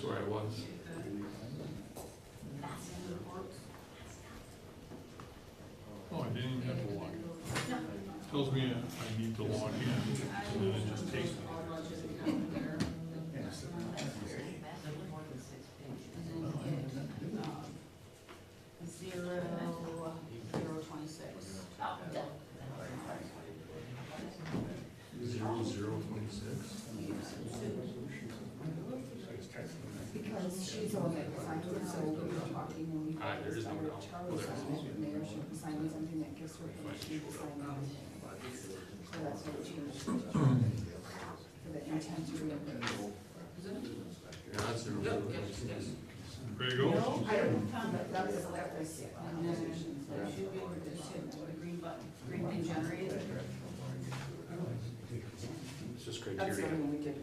That's where I was. Oh, I didn't even have to log in. Tells me I need to log in, and then it just takes me. Because she's the one that signed it, so we were talking and we. There is no doubt. Charlie signed it, and there she was signing something that gives her permission to sign it. So that's what it changed. For the intent to reimburse. Yeah, that's the rule. Ready to go? I don't, that was, and then there should be, just hit the green button, green thing generated. It's just That's the criteria. only one we did.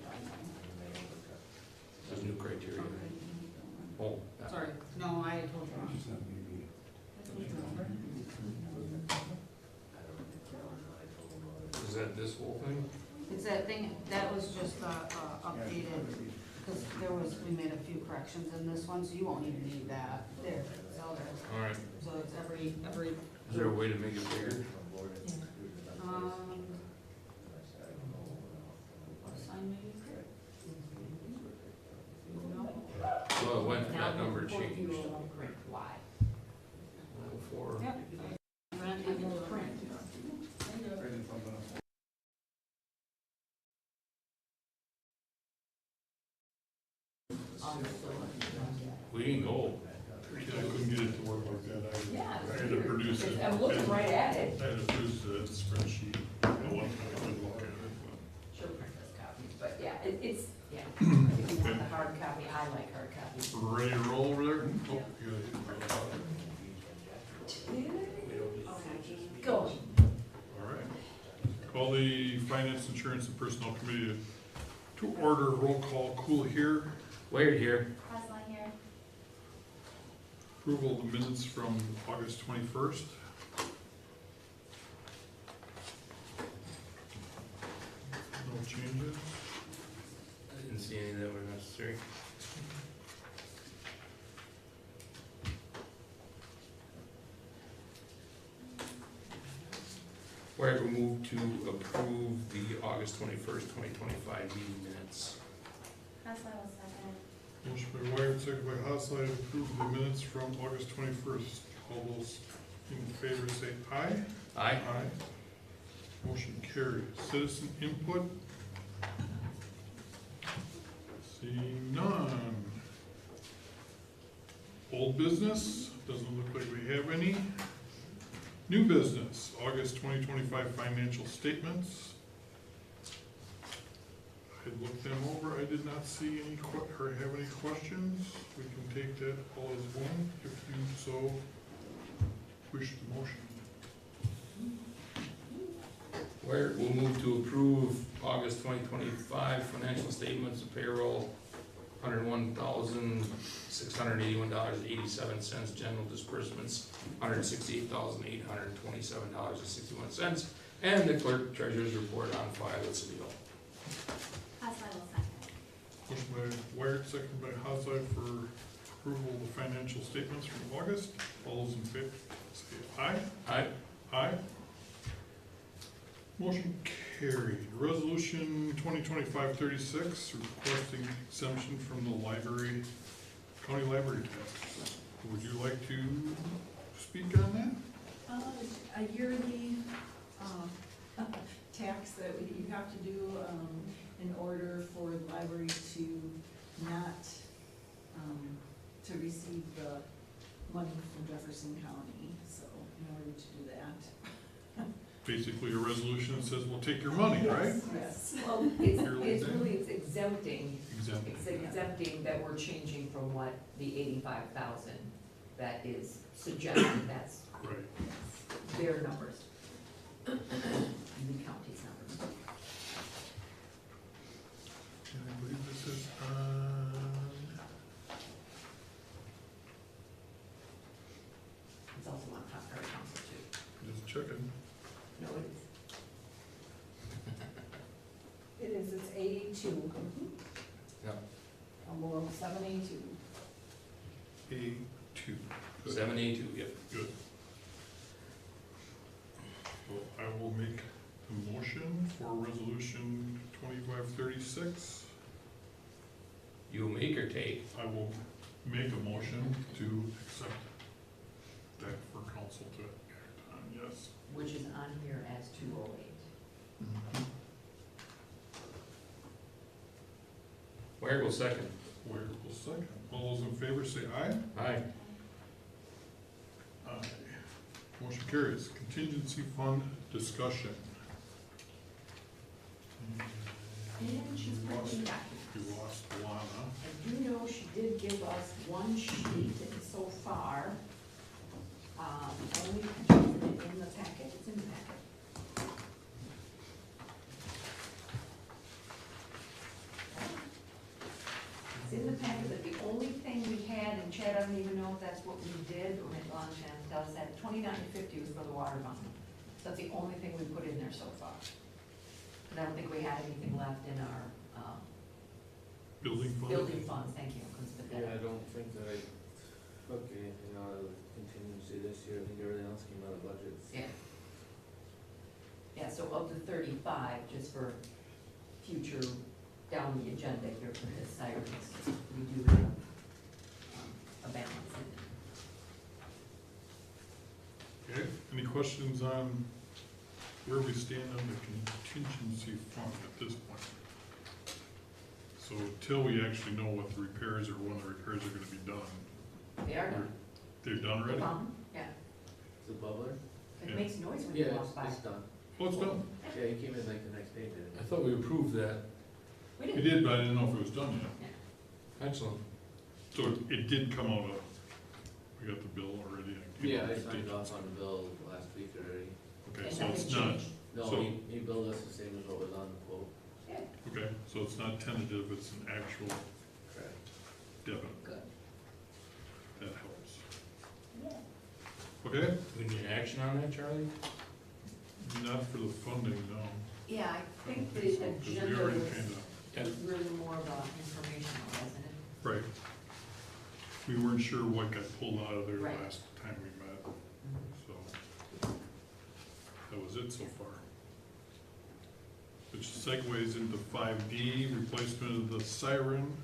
There's new criteria. Oh, that- Sorry, no, I told you wrong. Is that this whole thing? It's that thing, that was just, updated, because there was, we made a few corrections in this one, so you won't even need that. There, it's all there. All right. So it's every, Is there a way to make it bigger? sign maybe? No? Well, when that number changed. Why? Four. Yep. Rent and the print. We can go. Yeah, I couldn't get it to work like that. Yeah. I had to produce it. I'm looking right at it. I had to produce a spreadsheet. The one time I couldn't look at it. She'll print us copies, but yeah, it's, yeah. If you want the hard copy, I like hard copies. But ready to roll over there? Oh, you gotta hit the Go. All right. Call the Finance, Insurance, and Personnel Committee to order. Roll call. Cool here. Wait here. Presley here. Approval of the minutes from August 21st. No changes. I didn't see any that were necessary. Where we move to approve the August 21st, 2025 meeting minutes. Presley will second. Motion by Wired, second by Haslide, to approve the minutes from August 21st. All those in favor say aye. Aye. Motion carries. Citizen input? Seeing none. Old business? Doesn't look like we have any. New business, August 2025 financial statements. I looked them over, I did not see any or have any questions. We can take that all as one, if you so wish the motion. Where we'll move to approve August 2025 financial statements of payroll, $101,681.87, general disbursements, $168,827.61, and the clerk treasurer's report on file at City Hall. Presley will second. Motion by Wired, second by Haslide for approval of the financial statements from August. All those in favor say aye. Aye. Aye. Motion carried. Resolution 2025-36, requesting exemption from the library, county library tax. Would you like to speak on that? A yearly tax that you have to do in order for the library to not, to receive the money from Jefferson County, so in order to do that. Basically, a resolution that says, we'll take your money, right? Yes. Well, it's exempting, Exempt. it's exempting that we're changing from what the 85,000 that is suggested, that's Right. their numbers. The county's numbers. And I believe this is on, It's also on top of our council too. just checking. No, it is. It is, it's 82. Yep. Oh, below 7A2. A2. Good. 7A2, yep. Good. So I will make a motion for resolution 2536. You make or take? I will make a motion to accept that for council to act on, yes. Which is on here as 208. Where will second? Where will second? All those in favor say aye. Aye. Aye. Motion carries. Contingency fund discussion. And she's printing documents. You lost Lana. I do know she did give us one sheet so far. Only, is it in the packet? It's in the packet. It's in the packet, but the only thing we had, and Chad, I don't even know if that's what we did, or maybe Chad tells that, $29.50 was for the water fund. That's the only thing we put in there so far. And I don't think we had anything left in our, Building fund? building funds, thank you. Couldn't spit that Yeah, I out. don't think that I took anything out of contingency this year, I think everything else came out of budgets. Yeah. Yeah, so of the 35, just for future down the agenda here for the sirens, we do have a balance in Okay, any questions on where we stand on the contingency fund at this point? So until we actually know what the repairs or when the repairs are gonna be done, it. They are done. they're done The already? pump, yeah. The bubbler? Yeah. It makes noise when you Yeah, walk by. it's done. Oh, it's done? Yeah, he came in like the next day, didn't I thought we approved that. We It did. did, but I didn't know if it was done yet. Yeah. Excellent. So it did come out of, we got the bill already? he? Yeah, I signed off on the bill last week already. Okay, And so it's nothing not, changed. No, So- he billed us the same as what was on the quote. Yeah, okay, so it's not tentative, it's an actual Correct. debit, good. that helps. Yeah. Okay, We need action on that, Charlie? not for the funding, no. Yeah, I I think don't the so, 'cause we agenda already was kinda, was really more of a informational, wasn't it? right. We weren't sure what got pulled out of there Right. last time we met, so. That was it so far. Which segues into 5D, replacement of the siren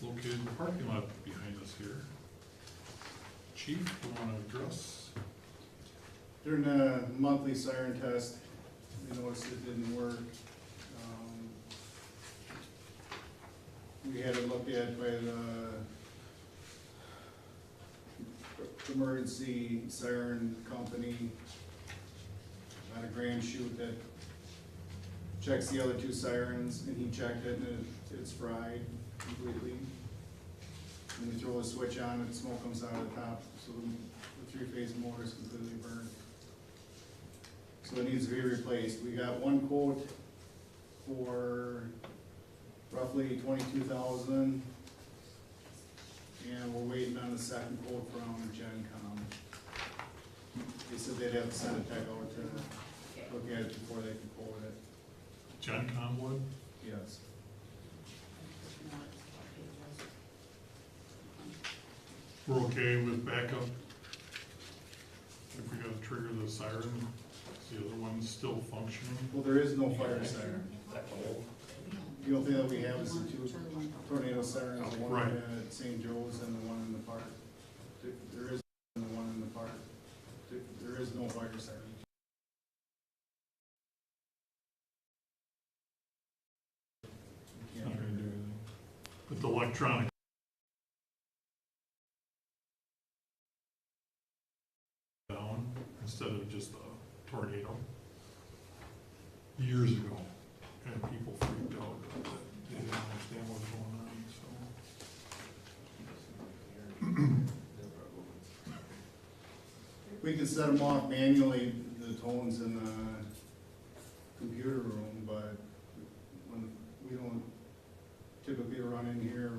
located in the parking lot behind us here. Chief, you wanna address? During the monthly siren test, we noticed it didn't work. We had it looked at by the emergency siren company at a Grand Chute that checks the other two sirens, and he checked it and it's fried completely. When you throw the switch on, it smoke comes out of the top, so the three-phase motor is completely burned. So it needs to be replaced. We got one quote for roughly 22,000. And we're waiting on the second quote from GenCom. They said they'd have to send a tech out to look at it before they can quote it. John Conwood? Yes. We're okay with backup? If we gotta trigger the siren, is the other one still functioning? Well, there is no fire siren. The only thing that we have is the two tornado sirens, the one Right. at St. Joe's and the one in the park. There is the one in the park. There is no fire siren. It's not gonna do anything. But the electronic down instead of just a tornado. Years ago, and people freaked out that they didn't understand what was going on, so. We can set them off manually, the tones in the computer room, but when, we don't typically run in here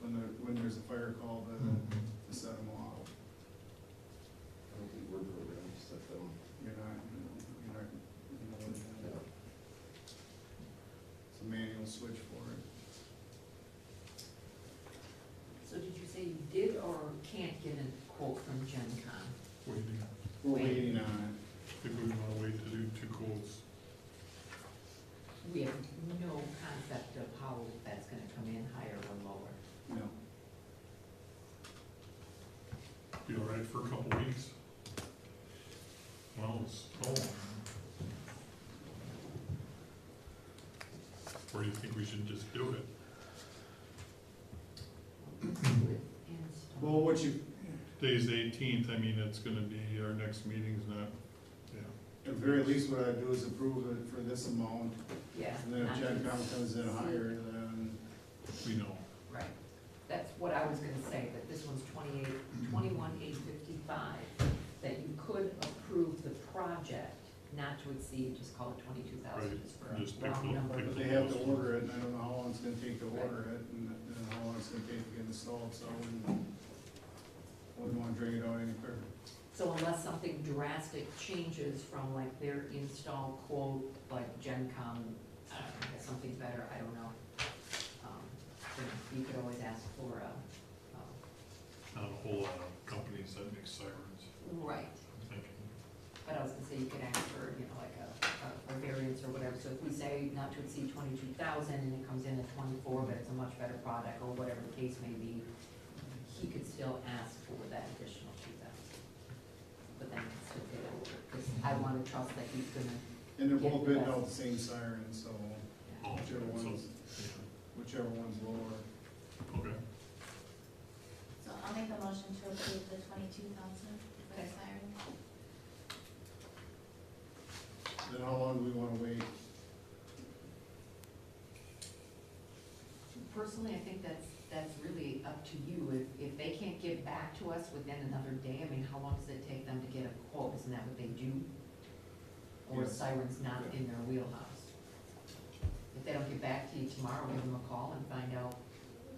when there's a fire call to set them off. I don't think we're programmed to set them. You're not, it's a manual switch for it. can't get a quote from Gen Con. Waiting, We're waiting on if we wanna wait to do two quotes. We have no concept of how that's gonna come in, higher or lower. it, no. Be all right for a couple weeks? Well, it's, or do you think we should just do it? Well, what you, Today's the 18th, I mean, it's gonna be, our next meeting's not, yeah. at the very least, what I'd do is approve it for this amount, Yeah. and then if not Gen to Con comes in higher, then, We know. Right, that's what I was gonna say, that this one's 21,855, that you could approve the project not to exceed, just call it 22,000, Right, just for just a pick round the- number. pick but the- they have to order it, and I don't know how long it's gonna take to order it, and how long it's gonna take to get installed, so I wouldn't wanna drag it out any further. So unless something drastic changes from like their install quote, like Gen Con, I don't know, has something better, I don't know. Then you could always ask for a, Not a whole lot of companies that make sirens, right, I'm thinking. but I was gonna say you could ask for, you know, like a variance or whatever. So if we say not to exceed 22,000 and it comes in at 24, but it's a much better product or whatever the case may be, he could still ask for that additional 2,000. But then he can still get it over, because I wanna trust that he's gonna, And they're both bidding Yeah. out the same siren, so Oh, whichever so- one's, whichever one's lower. Okay, So I'll make a motion to approve the 22,000 for the Okay. siren. Then how long do we wanna wait? personally, I think that's really up to you. If they can't get back to us within another day, I mean, how long does it take them to get a quote? Isn't that what they do? Or Yes. siren's not in their wheelhouse? If they don't get back to you tomorrow, give them a call and find out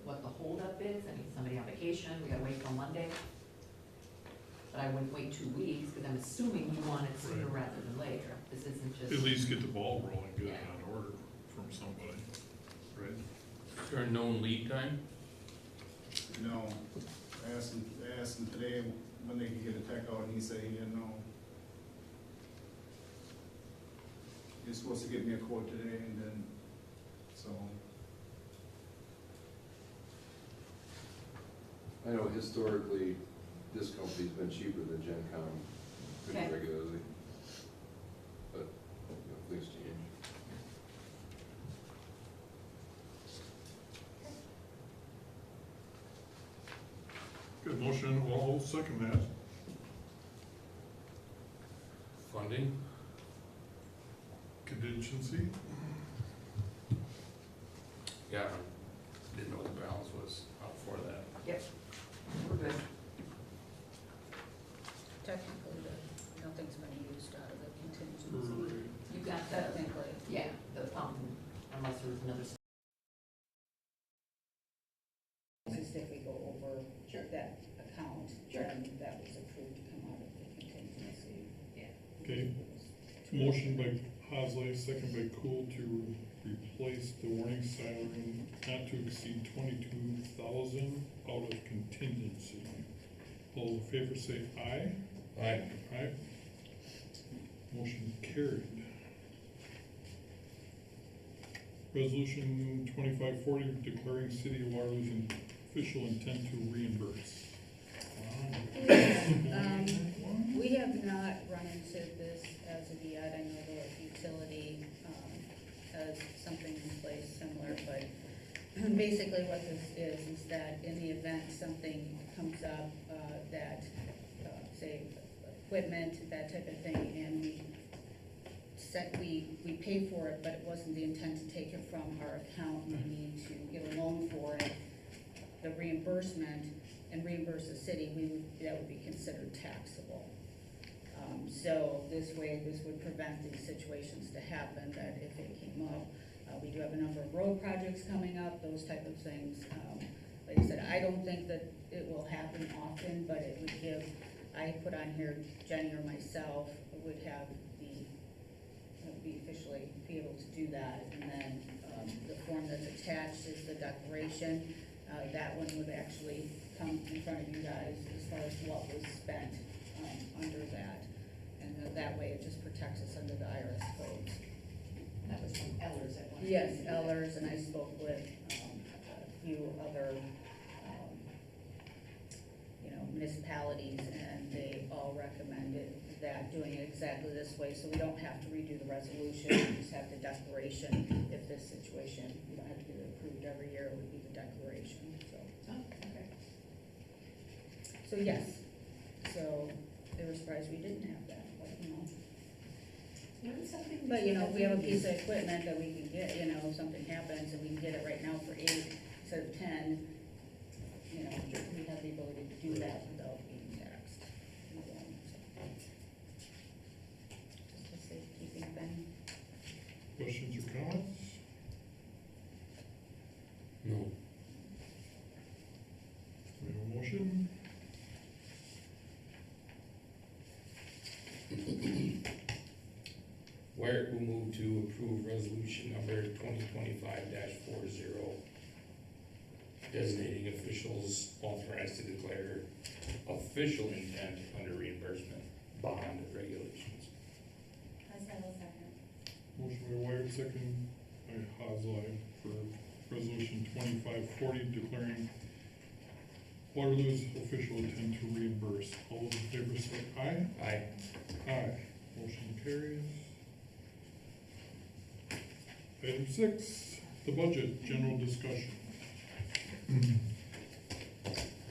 what the holdup is. I mean, somebody on vacation, we gotta wait till Monday. But I wouldn't wait 2 weeks, because I'm assuming you want it sooner Right. rather than later. This isn't just. at least get the ball rolling, get it Yeah. on order from somebody, right? Is there a known lead time? No. I asked him today when they could get a tech out, and he said he didn't know. He was supposed to get me a quote today, and then, so, I know historically, this company's been cheaper than Gen Con pretty Okay. regularly. But, things change. Good motion, I'll second that. Funding? Contingency, Yeah, didn't know what the balance was out for that. Yep, we're good. Technically, nothing's been used out of the contingency. right, You got the, Technically. yeah, unless there was another. Just if we go over that account, then that was approved to come out of the contingency. okay. Motion by Hasley, second by Cool to replace the warning siren not to exceed 22,000 out of contingency. All those in favor say aye. Aye. Aye. Motion carried. Resolution 2540 declaring City of Waterloo's official intent to reimburse. We have not run into this as of yet. I know the utility, has something in place similar, but basically what this is that in the event something comes up, that, say, equipment, that type of thing, and we pay for it, but it wasn't the intent to take it from our account, we need to get a loan for it, the reimbursement, and reimburse the city, that would be considered taxable. So this way, this would prevent these situations to happen, that if it came up, we do have a number of road projects coming up, those type of things. Like I said, I don't think that it will happen often, but it would give, I put on here, Jenny or myself would have be officially be able to do that. And then the form that's attached is the declaration. That one would actually come in front of you guys as far as what was spent, under that. And that way it just protects us under the IRS codes. That was from Ellers at one. Yes, Ellers, and I spoke with, a few other, municipalities, and they all recommended that doing it exactly this way, so we don't have to redo the resolution, we just have the declaration. If this situation, you don't have to get it approved every year, it would be the declaration, so. Oh, okay. So yes, so they were surprised we didn't have that, but, What is something? But, if we have a piece of equipment that we can get, if something happens and we can get it right now for 8 instead of 10, we have the ability to do that without being taxed. Just a safekeeping thing. Questions or comments? No. We have a motion. Where we move to approve resolution number 2025-40, designating officials authorized to declare official intent under reimbursement bond regulations. Costello, second. Motion by Wyatt, second by Haslide for resolution 2540, declaring Waterloo's official intent to reimburse. All those in favor say aye. Aye. Aye. Motion carries. Item 6, the budget, general discussion.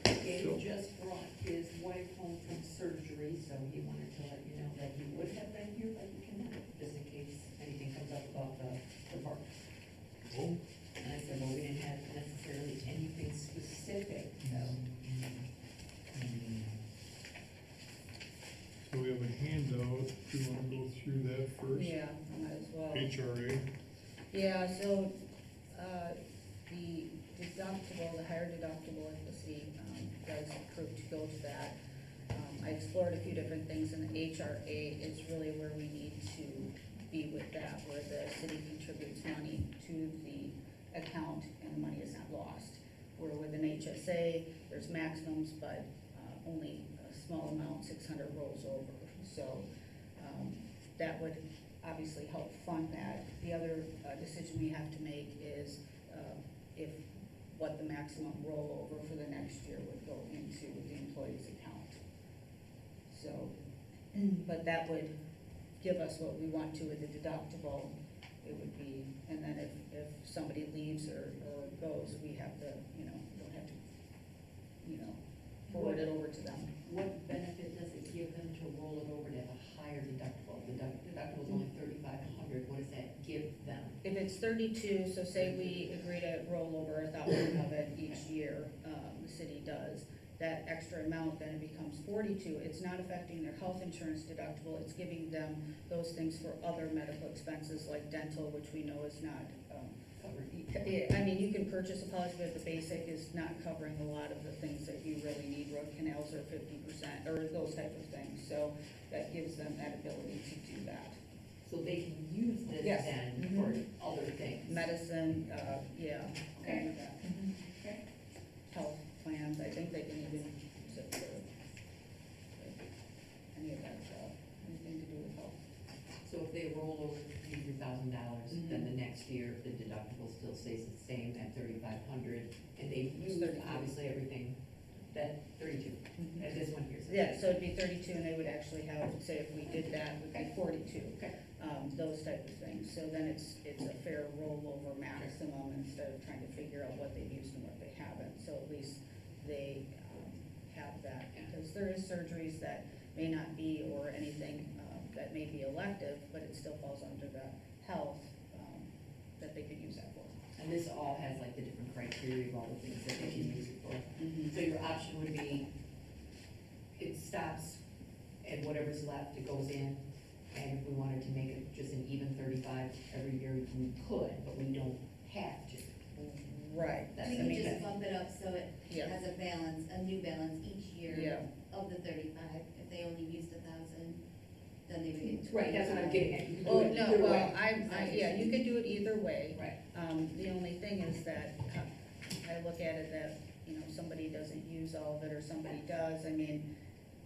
Gabe just brought his wife home from surgery, so he wanted to let you know that he would have been here, but he cannot, just in case anything comes up about the park. Oh, And I said, well, we didn't have necessarily anything specific, so. so we have a handout. Do you want to go through that first? Yeah, I might as well. HRA. Yeah, so, the deductible, the higher deductible, if the city, does approve to go to that. I explored a few different things, and the HRA is really where we need to be with that, where the city contributes money to the account and the money is not lost. Where with an HSA, there's maximums, but, only a small amount, 600 rolls over, so, that would obviously help fund that. The other decision we have to make is what the maximum rollover for the next year would go into the employee's account. So, but that would give us what we want to with the deductible. It would be, and then if somebody leaves or goes, we have to, don't have to, forward it over to them. What benefit does it give them to roll it over to have a higher deductible? The deductible's only $3,500, what does that give them? If it's 32, so say we agree to roll over 1,000 of it each year, the city does, that extra amount, then it becomes 42. It's not affecting their health insurance deductible, it's giving them those things for other medical expenses like dental, which we know is not, you can purchase a policy, but the basic is not covering a lot of the things that you really need. Root canals are 50%, or those type of things, so that gives them that ability to do that. So they can use this Yes. then Mhm. for other things? Medicine, yeah. Okay. And, Okay. health plans, I think they can even use it for any of that stuff, anything to do with health. So if they roll over $1,000, then the next year, the deductible still stays the same at $3,500, and they've It's used 32. obviously everything, that 32, as this one here says. Yeah, so it'd be 32, and they would actually have, say if we did that, it would be 42. Okay. Those type of things, so then it's a fair rollover maximum instead of trying to figure out what they've used and what they haven't, so at least they, have that. Because there is surgeries that may not be, or anything, that may be elective, but it still falls under the health, that they could use that for. And this all has like the different criteria of all the things that they can use it for. Mm-hmm. So your option would be, it stops, and whatever's left, it goes in, and if we wanted to make it just an even 35 every year, we could, but we don't have to. Right, We that's, can just that- bump it up so it Yeah. has a balance, a new balance each year Yeah. of the 35. If they only used 1,000, then they would get 25. Right, that's what I'm getting at. You can do Oh, it no, either well, way. yeah, you could do it either way. Right. The only thing is that I look at it that, you know, somebody doesn't use all of it, or somebody does, I mean,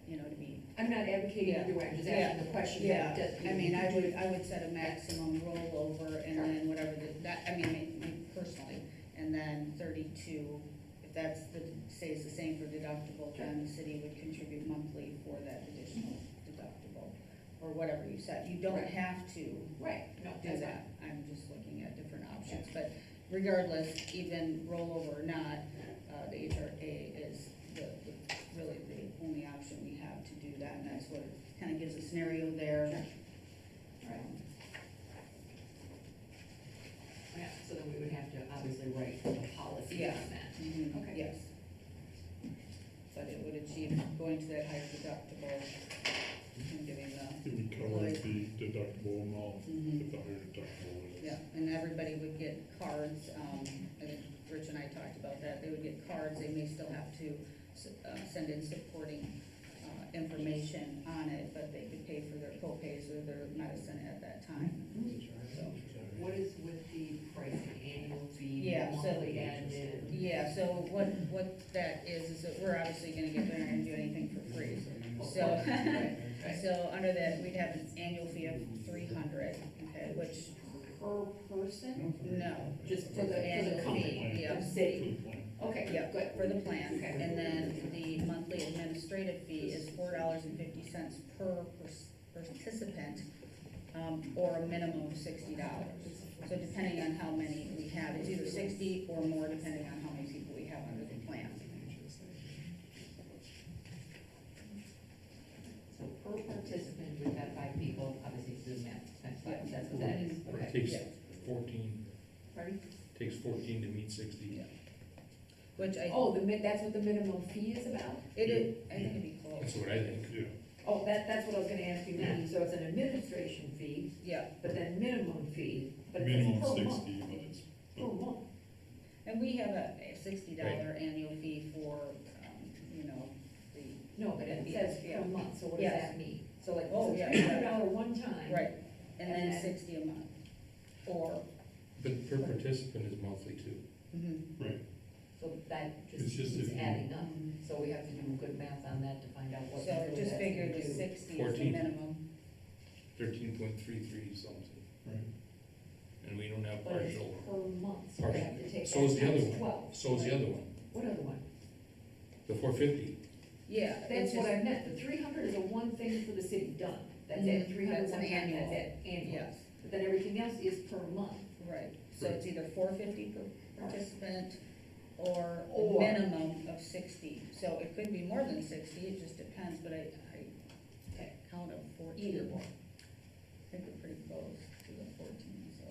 you know, to be. I'm not advocating either way, I'm just asking the question. Yeah, that I mean, I would set a maximum rollover, and then whatever me personally, and then 32, if that's stays the same for deductible, then the city would contribute monthly for that additional deductible, or whatever you said. You don't Right. have to Right, no, do that's that. I'm just looking at different options, but regardless, even rollover or not, the HRA is really the only option we have to do that, and that's what kind of gives a scenario there. Right. Yeah, so then we would have to obviously write a policy Yeah. on that. Mhm, Okay. yes. But it would achieve going to that higher deductible and giving the, It would cover the deductible amount, Mhm. if the higher deductible is. yeah, and everybody would get cards, I think Rich and I talked about that, they would get cards, they may still have to send in supporting information on it, but they could pay for their co-pays or their medicine at that time, so. What is with the pricing, annual fee, Yeah, so- monthly admin? Yeah, so what that is that we're obviously gonna get there and do anything for free, so. Right. So under that, we'd have an annual fee of 300, okay, which, Per person? no, Just for the Annual company, fee, yeah. the city? Good plan. Okay, yeah, good. for the plan. Okay. And then the monthly administrative fee is $4.50 per participant, or a minimum of $60. So depending on how many we have, it's either 60 or more, depending on how many people we have under the plan. So per participant, we've got 5 people, obviously do the math, times 5, that's what that is, It okay. takes Yeah. 14, Pardon? takes 14 to meet 60. Yeah. Which I, Oh, that's what the minimum fee is about? I think it'd be close. That's what I think. Yeah, Oh, that's what I was gonna ask you now, so it's an administration fee, Yeah, but then minimum fee, but it's minimum per month. 60, but it's, Per month. and we have a $60 annual fee for, you know, the, No, but it says Yeah. per month, so what does Yes. that mean? So like, Oh, it's yeah, a $300 one time. right, and then And then- 60 a month, or, But per participant is monthly too. right, So that It's just just keeps if you- adding up, so we have to do good math on that to find out what. so number just that's figure gonna the do. 60 is the 14. minimum. 13.33 something. right. And we don't have But it's partial. per month, so we have to take So is that the other times one. 12. So is the other one, What other one? the 450. Yeah. That's it's what just- I meant, the 300 is a one thing for the city done, that's Mhm, it, 300 that's one an time, annual. that's it, annual. Yes, But then everything else is per month. right, so it's either 450 per participant, or a Or- minimum of 60. So it could be more than 60, it just depends, but I count of 14. Either one. I think we're pretty close to the 14, so.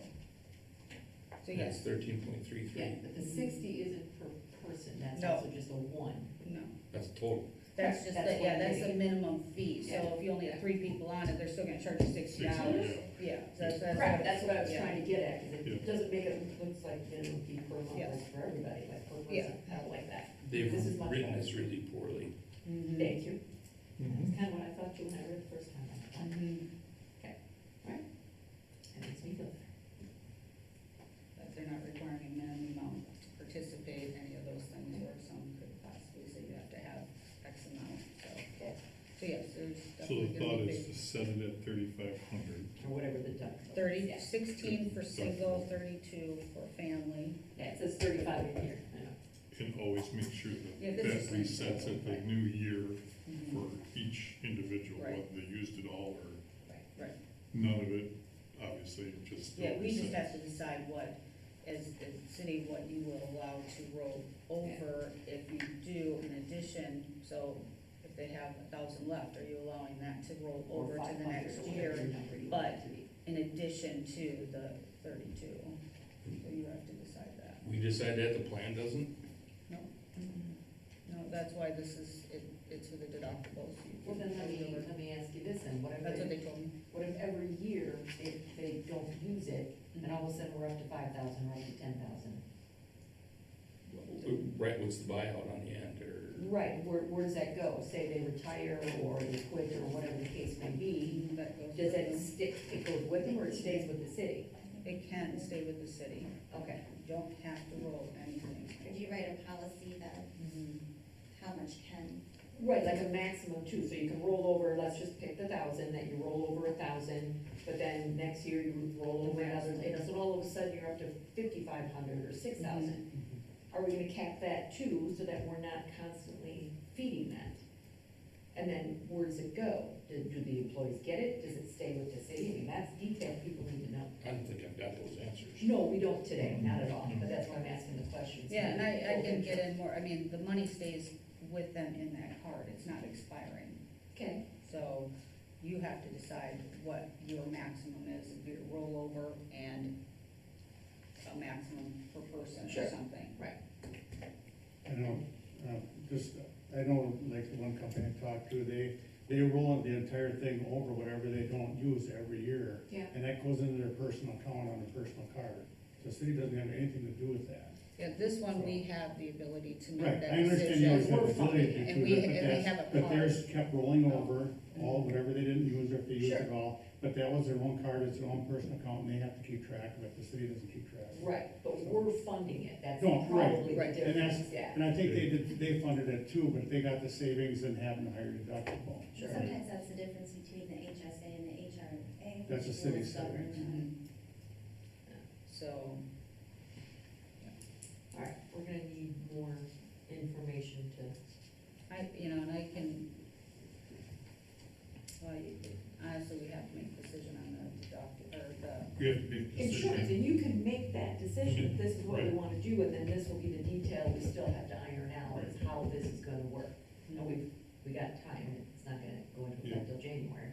So And it's yes, 13.33. Yeah, but the 60 isn't per person, that's No. also just a one. no, That's total. that's just, That's yeah, what that's they- the minimum fee, so Yeah. if you only have 3 people on it, they're still gonna charge you $60. Yeah, so that's. Correct, that's what I was yeah. trying to get at, because Yeah. it doesn't make it look like minimum fee per month Yeah. is for everybody, like per Yeah. person, I don't like that. They've This is much written better. this really poorly. Mhm. Thank you, Mhm. that's kind of what I thought you when I read the first time. Mhm. And it's me good. But they're not requiring a minimum amount to participate, any of those things, where some could possibly say you have to have X amount, so. So yes, there's So definitely the gonna thought be is big. to set it at 3,500. Or whatever the dump. 16 for single, 32 for family. Yeah, it says 35 in here, I know. Can always make sure Yeah, that this that is- resets at the new year Mhm. for each individual, Right. whether they used it all or Right, none of it, obviously, just. still yeah, we just resets. have to decide what, as the city, what you will allow to roll over if you do in addition, so if they have 1,000 left, are you allowing that to roll Or over to the 500 next or whatever year? number you but- want it to be. In addition to the 32, so you have to decide that. We decide that, the plan doesn't? No, no, that's why this is, it's for the deductibles. You Well, can then carry over. let me ask you this then, what That's what if, they told me. what if every year they don't use it, and all of a sudden we're up to 5,000, we're up to 10,000? Right, what's the buyout on the end, or? Right, where does that go? Say they retire or they quit or whatever the case may be, That goes does with that them. stick, it goes with them or it stays with the city? It can stay with the city. Okay. You don't have to roll anything. Could you Right, like a maximum too, so you can roll over, let's just pick the 1,000, that you roll over 1,000, but then next year you roll over another, and so all of a sudden you're up to 5,500 or 6,000. Are we gonna cap that too, so that we're not constantly feeding that? And then where does it go? Do the employees get it? Does it stay with the city? I mean, that's detail people need to know. I don't think I've got those answers. No, we don't today, not at all, but that's why I'm asking the questions. Yeah, and I can get in more, I mean, the money stays with them in that card, it's not expiring. Okay, So you have to decide what your maximum is, if your rollover and a maximum per person Sure. or something. right. I know, I know, like the one company I talked to, they roll the entire thing over whatever they don't use every year. Yeah. And that goes into their personal account on their personal card. The city doesn't have anything to do with that. Yeah, this one, we have the ability to Right, make that I understand you always decision. have the ability to And do we- that, and we have a but theirs card. kept rolling over, all, whatever they didn't use, or if they used Sure. it all. But that was their own card, it's their own personal account, and they have to keep track of it, the city doesn't keep track of it. Right, but we're funding it, that's No, right, probably the right, and that's- difference, yeah. And I think they funded it too, but they got the savings and having a higher deductible. Sure. Sometimes that's the difference between the HSA and the HRA. That's a which city is governed. Mhm. So, All right, we're gonna need more information to, and I can, well, honestly, we have to make a decision on the doctor, or the, We have to make a insurance, decision. and you can make that decision, this is what we Right. wanna do, and then this will be the detail we still have to iron out, is how this is gonna work. And we got time, it's not gonna go into effect till January.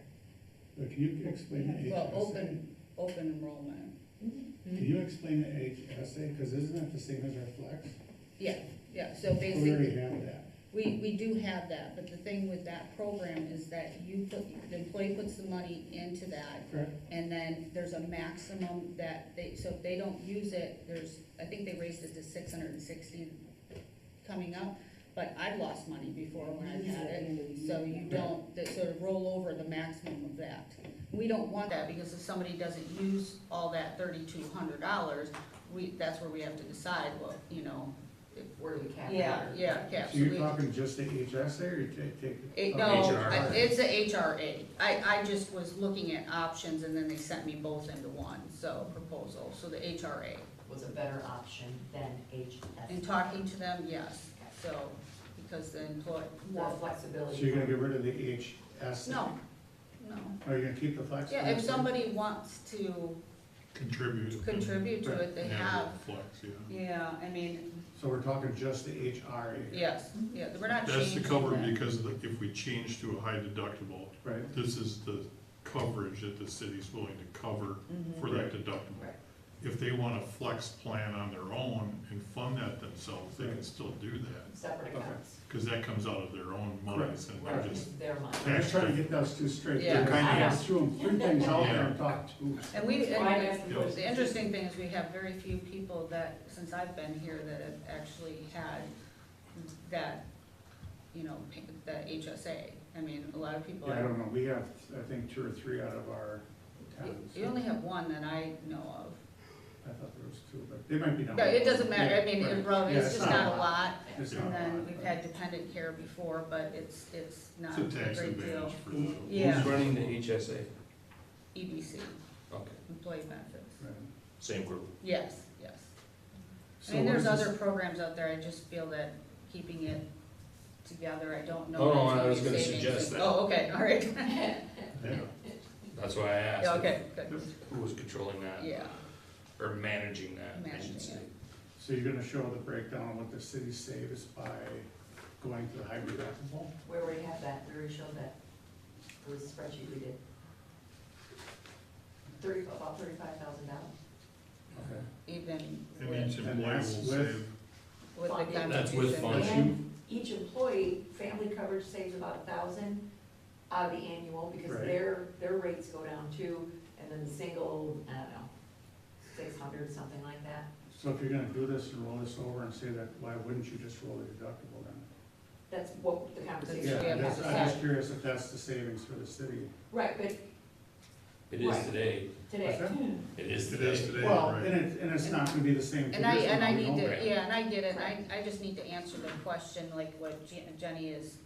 But can you explain the HSA? well, open enrollment. Can you explain the HSA, because isn't that the same as our flex? Yeah, so We already basically, have that. we do have that, but the thing with that program is that the employee puts the money into that, Correct. and then there's a maximum that so if they don't use it, I think they raised it to 660 coming up, but I've lost money before when I've had it, so you don't, sort of roll over the maximum of that. We don't want that, because if somebody doesn't use all that $3,200, that's where we have to decide, well, Where do we cap it? yeah. So you're talking just the HSA, or you take? No, HRA. it's a HRA. I just was looking at options, and then they sent me both into one, proposal, so the HRA. Was a better option than HSA. And talking to them, yes, so, because the employee. More flexibility. So you're gonna get rid of the HSA? No. Are you gonna keep the flex? Yeah, if somebody wants to Contribute. contribute to it, they have. Flex, yeah. Yeah, I mean, So we're talking just the HRA? yes, yeah, we're not That's changing to cover, that. because if we change to a high deductible, Right. this is the coverage that the city's willing to cover Mhm. for that deductible. Right. If they want a flex plan on their own and fund that themselves, they can Right. still do that, Separate accounts. because that comes out of their own monies, and Right, they're it's just, their money. I'm just trying to get those two straight. Yeah. They're kind I know. of threw three things out there and talked to. And we, That's why I'm and asking Yeah. questions. the interesting thing is we have very few people that, since I've been here, that have actually had that, the HSA. I mean, a lot of people. Yeah, I don't know, we have, I think, 2 or 3 out of our towns. You only have one that I know of. I thought there was 2, but they might be down. No, it doesn't matter, I Yeah, mean, right. it's just not a lot. It's And not a then lot, we've but- had dependent care before, but it's not it's a a tax great deal. advantage for the. Yeah. Who's running the HSA? EBC, Okay, employee benefits. Right. same group. Yes. So I mean, what there's is this- other programs out there, I just feel that keeping it together, I don't know. Oh, no, if I was any gonna savings suggest is- that. Oh, okay, all right. Yeah. That's why I asked. Yeah, okay, good, Who was controlling that? yeah. Or managing that, I Managing should say. it. So you're gonna show the breakdown of what the city saves by going to the high deductible? We already have that, we already showed that. It was a spreadsheet we did. About $35,000. Okay. Even And with, each employee will that's with- save, with the That's contribution. with funds. And each employee, family coverage saves about 1,000 out of the annual, because Right. their rates go down too, and then the single, I don't know, 600, something like that. So if you're gonna do this and roll this over and say that, why wouldn't you just roll the deductible then? That's what the conversation. Yeah, we have had. to I'm just decide. curious if that's the savings for the city. Right, but It is Right. today. today, What's that? It is it today. is today, Well, right? and it's not gonna be the same. And I traditional, need we know to, that. yeah, and I get it, I just need to answer the question, like what Jenny is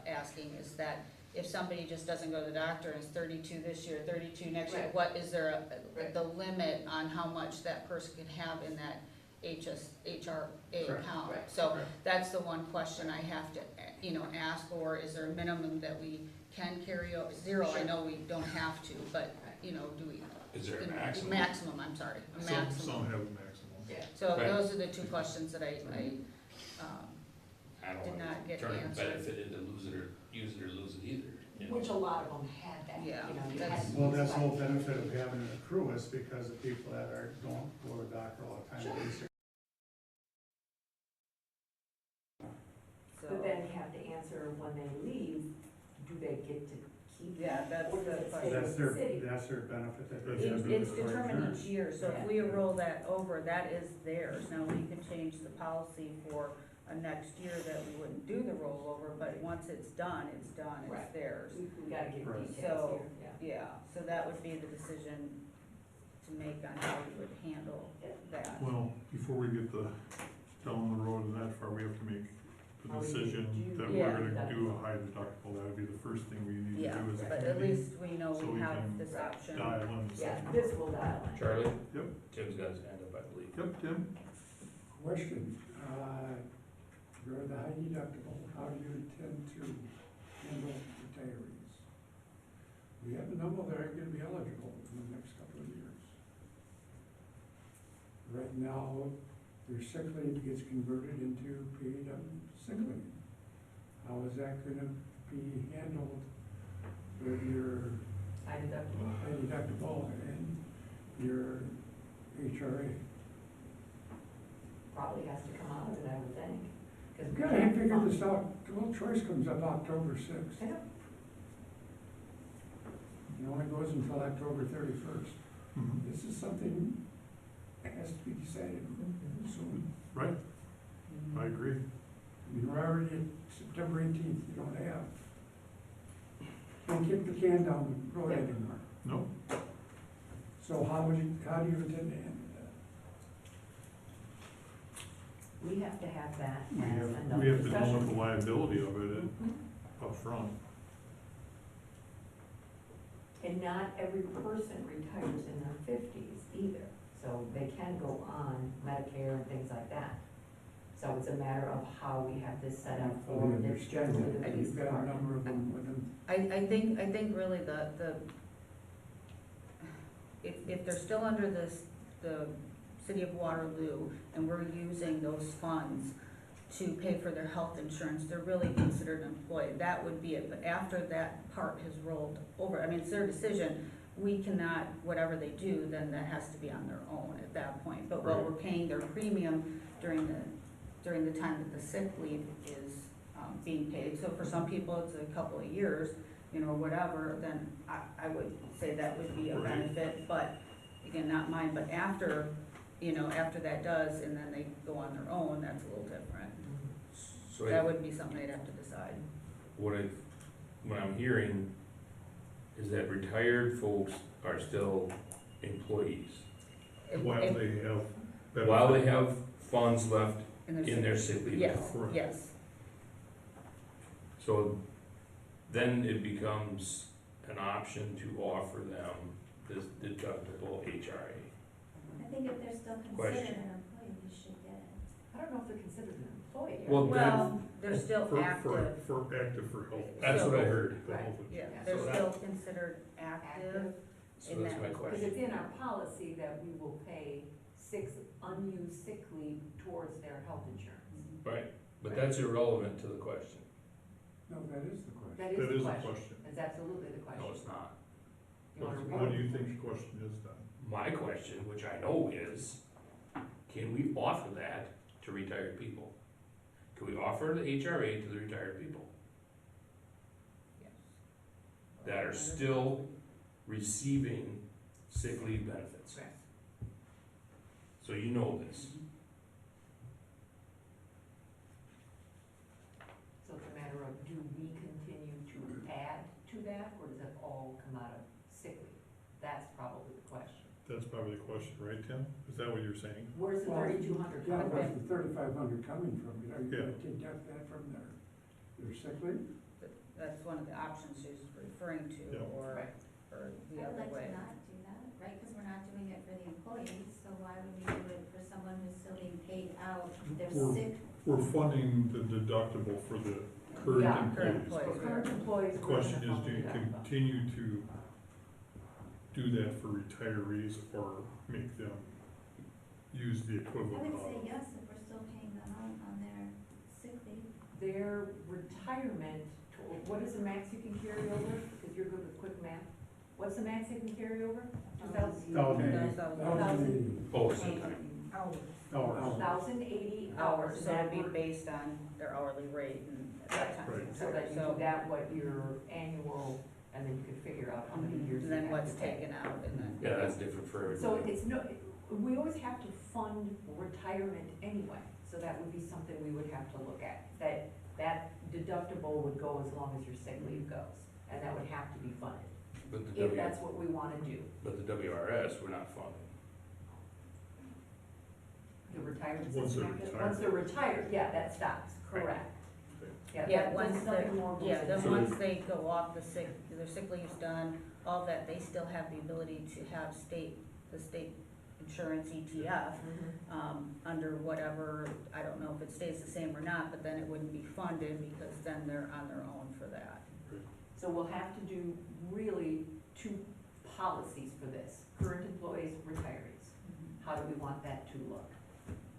asking is that if somebody just doesn't go to the doctor and it's 32 this year, 32 next year, Right. what, is there Right. the limit on how much that person can have in that HRA Correct. account? Right. So Correct. that's the one question I have to, ask, or is there a minimum that we can carry over? Zero, I Sure. know we don't have to, but, do we? Is there a maximum? Maximum, I'm sorry, a Some maximum. have a maximum. Yeah. So Right. those are the two questions that I I don't did wanna not get turn a answered. benefit into lose it or use it or lose it either. you know? Which a lot of them had that, Yeah, you know, you that's- had to Well, use that's the like- whole benefit of having an accrue is because the people that don't go to the doctor all the time, Sure. at least So, But then you have to answer when they leave, do they get to keep Yeah, that? that's Or does the it question. stay that's with the their, city? that's their benefit that they That's have. their it's determined each year, so if Yeah. we roll that over, that is theirs. Now, we can change the policy for a next year that we wouldn't do the rollover, but once it's done, it's Right. theirs. We gotta get Right. details So- here, yeah. Yeah, so that would be the decision to make on how we would handle that. Well, before we get down the road that far, we have to make the How we decision do that the we're gonna deductible. do a high deductible. That would be the first thing we need to Yeah, do as a but at committee. least we know so we we have can this option. Dial in. Yeah, this will dial in. Charlie? Yep. Tim's got his hand up, I believe. Yep, Tim? Question, you're the high deductible, how do you intend to handle retirees? We have a number that are gonna be eligible in the next couple of years. Right now, their sick leave gets converted into paid sick leave. How is that gonna be handled with your High deductible. high deductible and your HRA? Probably has to come out of it, I would think. 'Cause we Yeah, I can't figured fund- this out, well, choice comes up October sixth. Yeah. It only goes until October 31st. Mhm. This is something that has to be decided soon. Right, I agree. You're already at September 18th, you don't have. Can't kick the can down the road Yeah. anymore. No, So how do you intend to handle that? We have to have that we as have, another we have to know what discussion. the liability of it is Mhm. upfront. And not every person retires in their fifties either, so they can go on Medicare and things like that. So it's a matter of how we have this set up I for the, understand for the that, police you've got a department. number of them with them. I think really if they're still under the city of Waterloo and we're using those funds to pay for their health insurance, they're really considered an employee. That would be it, but after that part has rolled over, I mean, it's their decision. We cannot, whatever they do, then that has to be on their own at that point. But what Right. we're paying their premium during the time that the sick leave is being paid. So for some people, it's a couple of years, whatever, then I would say that would be a Right. benefit, but again, not mine, but after that does, and then they go on their own, that's a little different. So That would be something they'd have to decide. what I'm hearing is that retired folks are still employees. While If- they have. While they have funds left in in their sick leave Yes, account. Correct. yes, So then it becomes an option to offer them this deductible HRA. I think if they're still Question. considered an employee, they should get it. I don't know if they're considered an employee. yet. Well, well, they're still For active, active for health. That's what I heard. The Right. health yeah, Yeah. they're So that- still considered active. So In that's that my regard. Because question. it's in our policy that we will pay unused sick leave towards their health insurance. Right, but that's irrelevant to the question. No, that is the question. That is That the is a question. question. That's absolutely the question. No, it's not. You wanna read What do it? you think the question is then? My question, which I know is, can we offer that to retired people? Can we offer the HRA to the retired people Yes. that are still receiving sick leave benefits? Correct. So you know this. So it's a matter of, do we continue to add to that, or does it all come out of sick leave? That's probably the question. That's probably the question, right, Tim? Is that what you're saying? Where's the Well, 3,200 Yeah, coming where's from? the 3,500 coming from? Are you Yeah. gonna deduct that from their sick leave? that's one of the options she's referring to, Yeah. or, Right. or the I would other like way. to not do that, right, because we're not doing it for the employees, so why would we do it for someone who's still being paid out their We're- sick? We're funding the deductible for the Yeah, current current employees. For current employees. The we're question gonna is, do you fund it. continue to do that for retirees or make them use the I equivalent would say of? yes, if we're still paying them out on their sick leave. Their retirement, what is the max you can carry over? Because you're good with quick math. What's the max you can carry over? 2,000? 1,080. Oh, sick time. Hours. 1,080 Hours, hours. so and it'd be that based on their hourly rate and that time. Right. So that you do that, what your annual, and then you can figure out how many years. And you then have what's to pay. taken out and then. Yeah, that's different for So everybody. it's no, we always have to fund retirement anyway, so that would be something we would have to look at. That deductible would go as long as your sick leave goes, and that would have to be funded, But the if that's what we wanna do. but the WRS, we're not funding. The retirement Once system, they're after- retired. once they're retired, yeah, that stops, correct. Yeah, Yeah, once once they're, nothing more goes yeah, in. then So once they- they go off their sick leave's done, all that, they still have the ability to have the state insurance ETF, under whatever, I don't know if it stays the same or not, but then it wouldn't be funded because then they're on their own for that. So we'll have to do really two policies for this, current employees, retirees. How do we want that to look?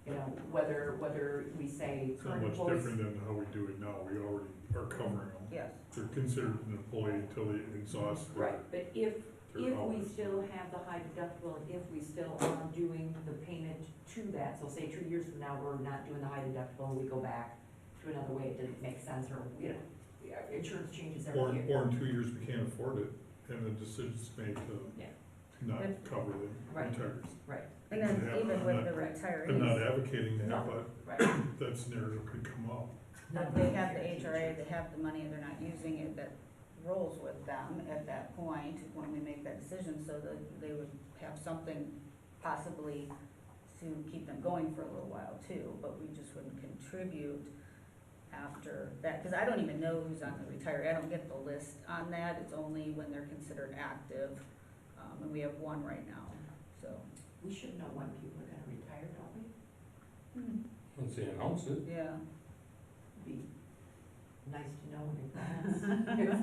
You know, whether we say It's not current much employees. different than how we do it now. We already are covering them. Yes, They're considered an employee until they exhaust their Right, but if we hours. still have the high deductible, and if we still are doing the payment to that, so say 2 years from now, we're not doing the high deductible, we go back to another way, it didn't make sense, or, you know, insurance changes Or, every year. or in 2 years, we can't afford it, and the decision's made to Yeah. not If- cover the Right. retirees. Right, and then Yeah, even I'm with not- the I'm not retirees, advocating that, No. but right. that scenario could come up. they have the HRA, they have the money, they're not using it, that rolls with them at that point when we make that decision, so that they would have something possibly to keep them going for a little while too, but we just wouldn't contribute after that, cause I don't even know who's on the retiree, I don't get the list on that, it's only when they're considered active, and we have one right now, so. We should know when people are gonna retire, don't we? Once they announce it, Yeah, Be nice to know in advance,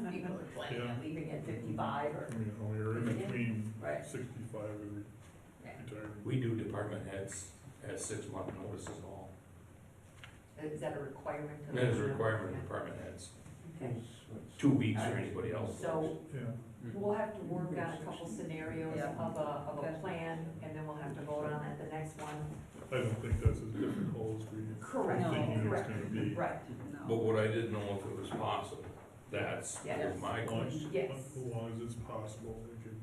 if people are planning on Yeah. leaving at 55 or. I mean, we're in between Right. 65 and Yeah. retirement. we do department heads as 6-month notices all. Is that a requirement? of- That is a requirement of department heads, Okay. 2 weeks or anybody else. So Yeah, we'll have to work on a couple scenarios Yeah. of a Okay. plan, and then we'll have to vote on it the next one. I don't think that's as difficult as we Correct. No. thinking it's Correct. gonna be. Right, But no, what I didn't know if it was possible, that's Yes. my As long as- question. Yes. As long as it's possible, we can,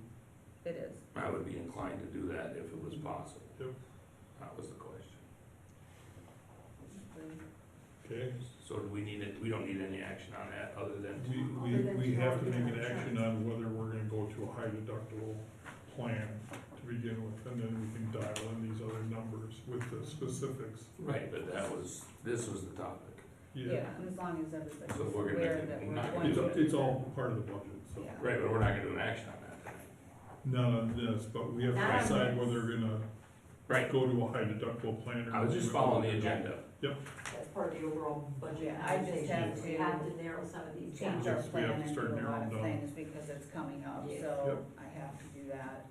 it is. I would be inclined to do that if it was possible. Yep. That was the question. okay? So do we need it, we don't need any action on that other than We, to, we have to make an action on whether we're gonna go to a high deductible plan to begin with, and then we can dial in these other numbers with the specifics. right, but this was the topic. Yeah, and as long as everybody's So we're gonna aware make it- that we're not going It's, to. it's all part of the budget, so. Yeah. Right, but we're not gonna do an action on that tonight. Not on this, but we have Not to on decide this. whether we're gonna Right, go to a high deductible plan or. I was just following the agenda. that's part of the overall budget. Yeah, I just have conversation. We to have to narrow some of these down. Change our Yes, we plan have to and do start a lot narrowing of down. things because it's coming up, Yes. so Yep. I have to do that.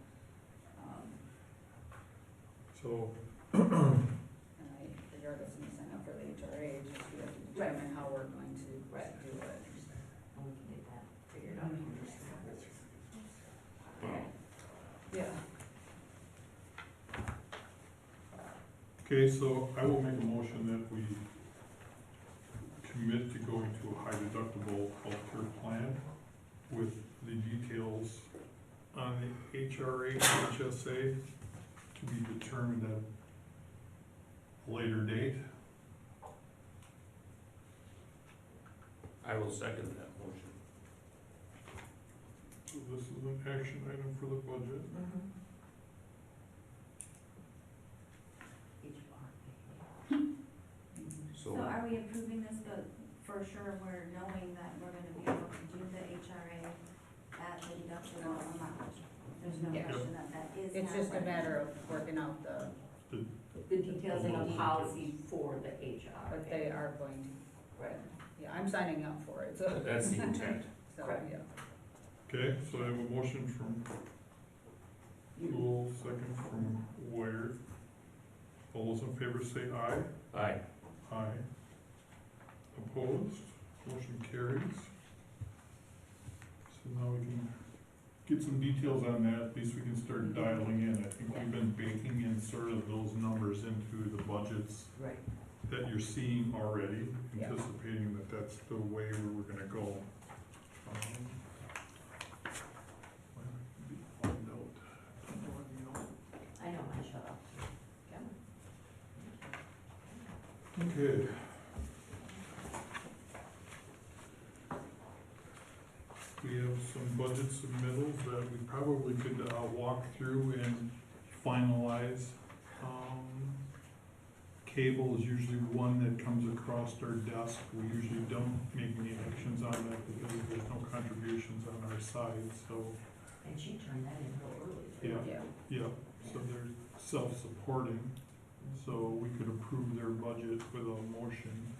So, And I, regardless of me signing up for the HRA, just we have to determine how we're going to Right. do it. And we can get that figured out. Yeah. okay, so I will make a motion that we commit to going to a high deductible healthcare plan with the details on the HRA, HSA to be determined at a later date. I will second that motion. So this is an action item for the budget. Each bar. So are we approving this for sure we're knowing that we're gonna be able to do the HRA at the deductible amount. There's no Yeah. question that that is It's just a happening. matter of working out the, The details in a Details. policy for the HR. but they are going to. Right. Yeah, I'm signing up for it, so, That's the intent. so, Correct. yeah. Okay, so I have a motion from Poole, second from Wire. All those in favor say aye. Aye. Aye. Opposed? Motion carries. So now we can get some details on that, at least we can start dialing in. I think we've been baking in sort of those numbers into the budgets Right. that you're seeing already, Yeah. anticipating that that's the way we were gonna go. Well, it'd be one note. Don't know what you know. I know, I shut up. Okay. We have some budget submittals that we probably could walk through and finalize. Cable is usually one that comes across our desk. We usually don't make any actions on that because there's no contributions on our side, so, And she turned that in real early. yeah. Yeah. Yeah, so they're self-supporting, so we could approve their budget with a motion.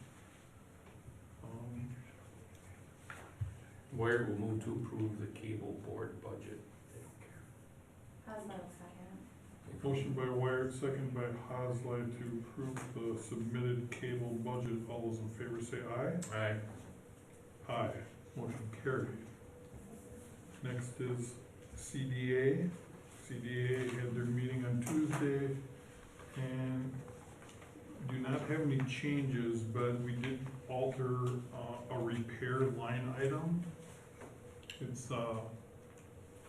Wire will move to approve the cable board budget. They don't care. How's that second? Motion by Wire, second by Haslide to approve the submitted cable budget. All those in favor say aye. Aye. Aye. Motion carried. Next is CDA. CDA had their meeting on Tuesday and do not have any changes, but we did alter a repair line item. It's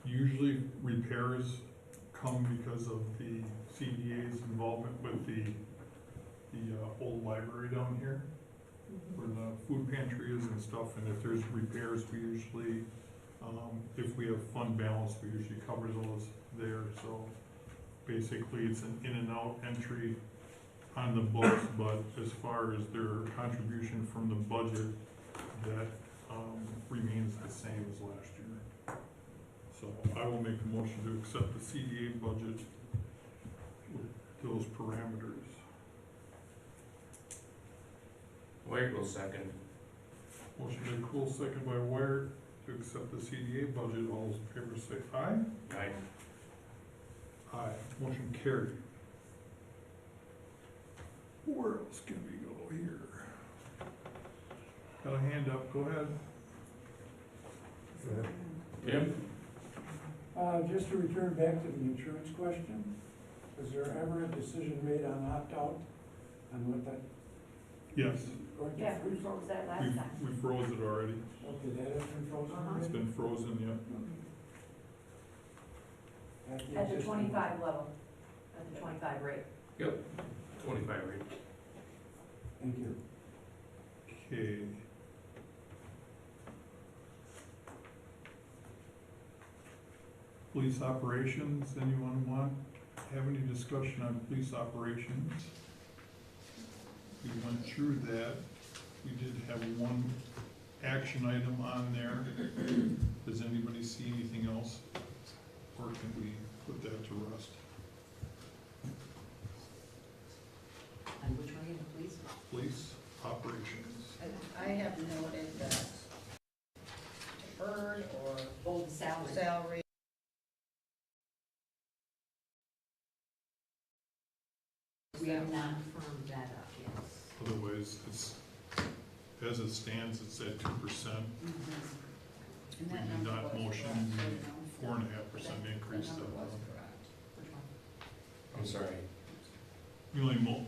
usually repairs come because of the CDA's involvement with the old library down here, where the food pantry is and stuff, and if there's repairs, we usually, if we have fund balance, we usually cover those there, so basically it's an in and out entry on the books, but as far as their contribution from the budget, that, remains the same as last year. So I will make a motion to accept the CDA budget with those parameters. Wire will second. Motion by Cool, second by Wire, to accept the CDA budget. All those in favor say aye. Aye. Aye. Motion carried. Where else can we go here? Got a hand up, go ahead. Tim? Just to return back to the insurance question, was there ever a decision made on opt-out on what that? Yes, going to Yeah, we freeze? froze that last we time. we froze it already. Okay, that has been frozen Uh-huh. It's already? been frozen, yep. At the At the existing- 25 level, at the 25 rate. Yep. 25 rate. Thank you. Okay. Police operations, anyone have any discussion on police operations? We went through that. We did have one action item on there. Does anybody see anything else? Or can we put that to rest? And which one are you, please? Police operations. I have noted that deferred or Oh, the salary. salary. We have not firmed that up yet. Otherwise, it's, as it stands, it's at 2%. And We that did number not was motion correct, the 4.5% increase. That number that, was correct. Which one? I'm sorry.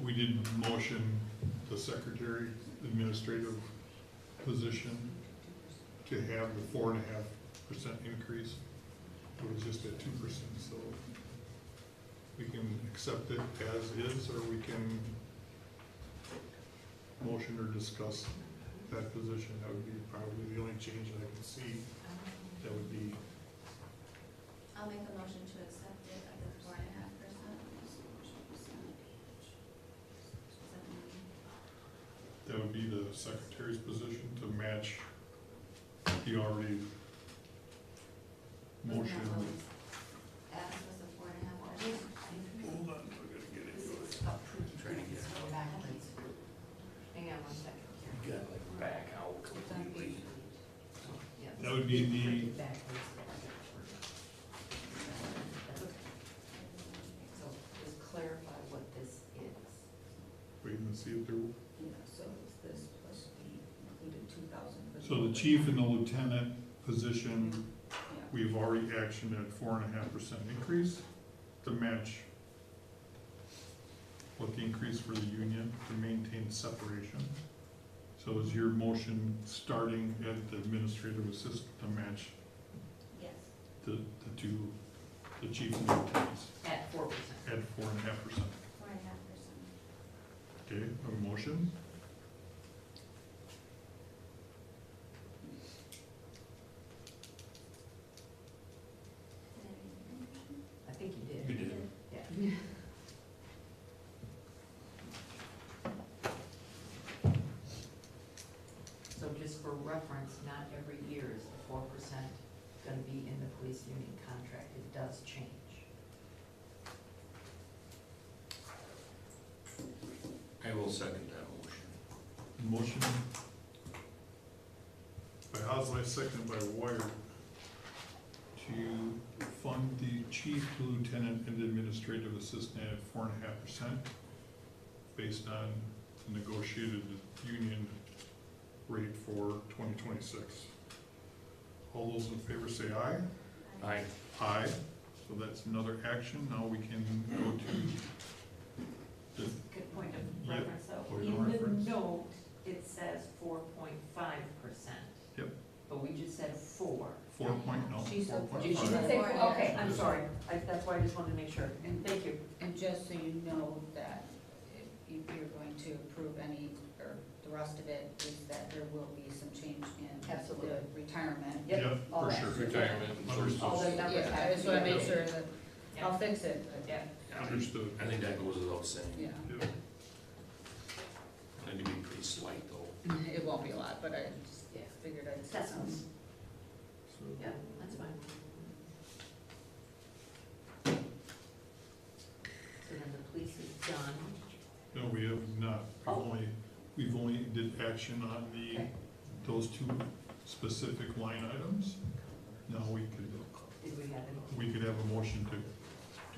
we did motion the secretary administrative position to have the 4.5% increase. It was just at 2%, so we can accept it as is, or we can motion or discuss that position. That would be probably the only change that I can see. That would be, I'll make a motion to accept it at the 4.5%. that would be the secretary's position to match the already motion. That was a 4.5 hours. Hold on, I gotta get it. This is approved. Trying to get it. Go backwards. Hang on one second here. You gotta like back out completely. Yeah. That would be the, Backwards. That's okay. So just clarify what this is. wait and see if there, Yeah, so it's this plus the included 2,000 for the. so the chief and the lieutenant position, Yeah. we've already actioned at 4.5% increase to match what the increase for the union to maintain separation. So is your motion starting at the administrative assistant to match Yes. the two, the chief and lieutenants At 4%. at 4.5%? 4.5%. Okay, a motion? I think you did. You did. Yeah. So just for reference, not every year is the 4% gonna be in the police union contract, it does change. I will second that motion. Motion by Haslett, seconded by Wire, to fund the chief, lieutenant, and administrative assistant at 4.5%, based on the negotiated union rate for 2026. All those in favor say aye. Aye. Aye. So that's another action. Now we can go to the, Good point of Yep, reference, though. point of In reference. the note, it says 4.5%. Yep. But we just said 4. 4 point, no, She said 4.5. Did she Five. say, 4, okay, yeah. I'm sorry, that's why I just wanted to make sure, and thank you. And just so you know that if you're going to approve any, or the rest of it, is that there will be some change in Absolutely. the retirement. Yep, Yep, all for that. sure. Retirement. Understood. All the numbers Yeah, I have just to wanna be make updated. sure that, Yeah. I'll fix it, but, Yeah, Understood. I think that goes without saying. yeah. Yep. It'd be pretty slight though. It won't be a lot, but I just yeah, figured I'd. that's, So, yeah, that's fine. So then the police is done. no, we have not. Oh. We've only did action on the, Okay. those two specific line items. Now we could, Did we have any? we could have a motion to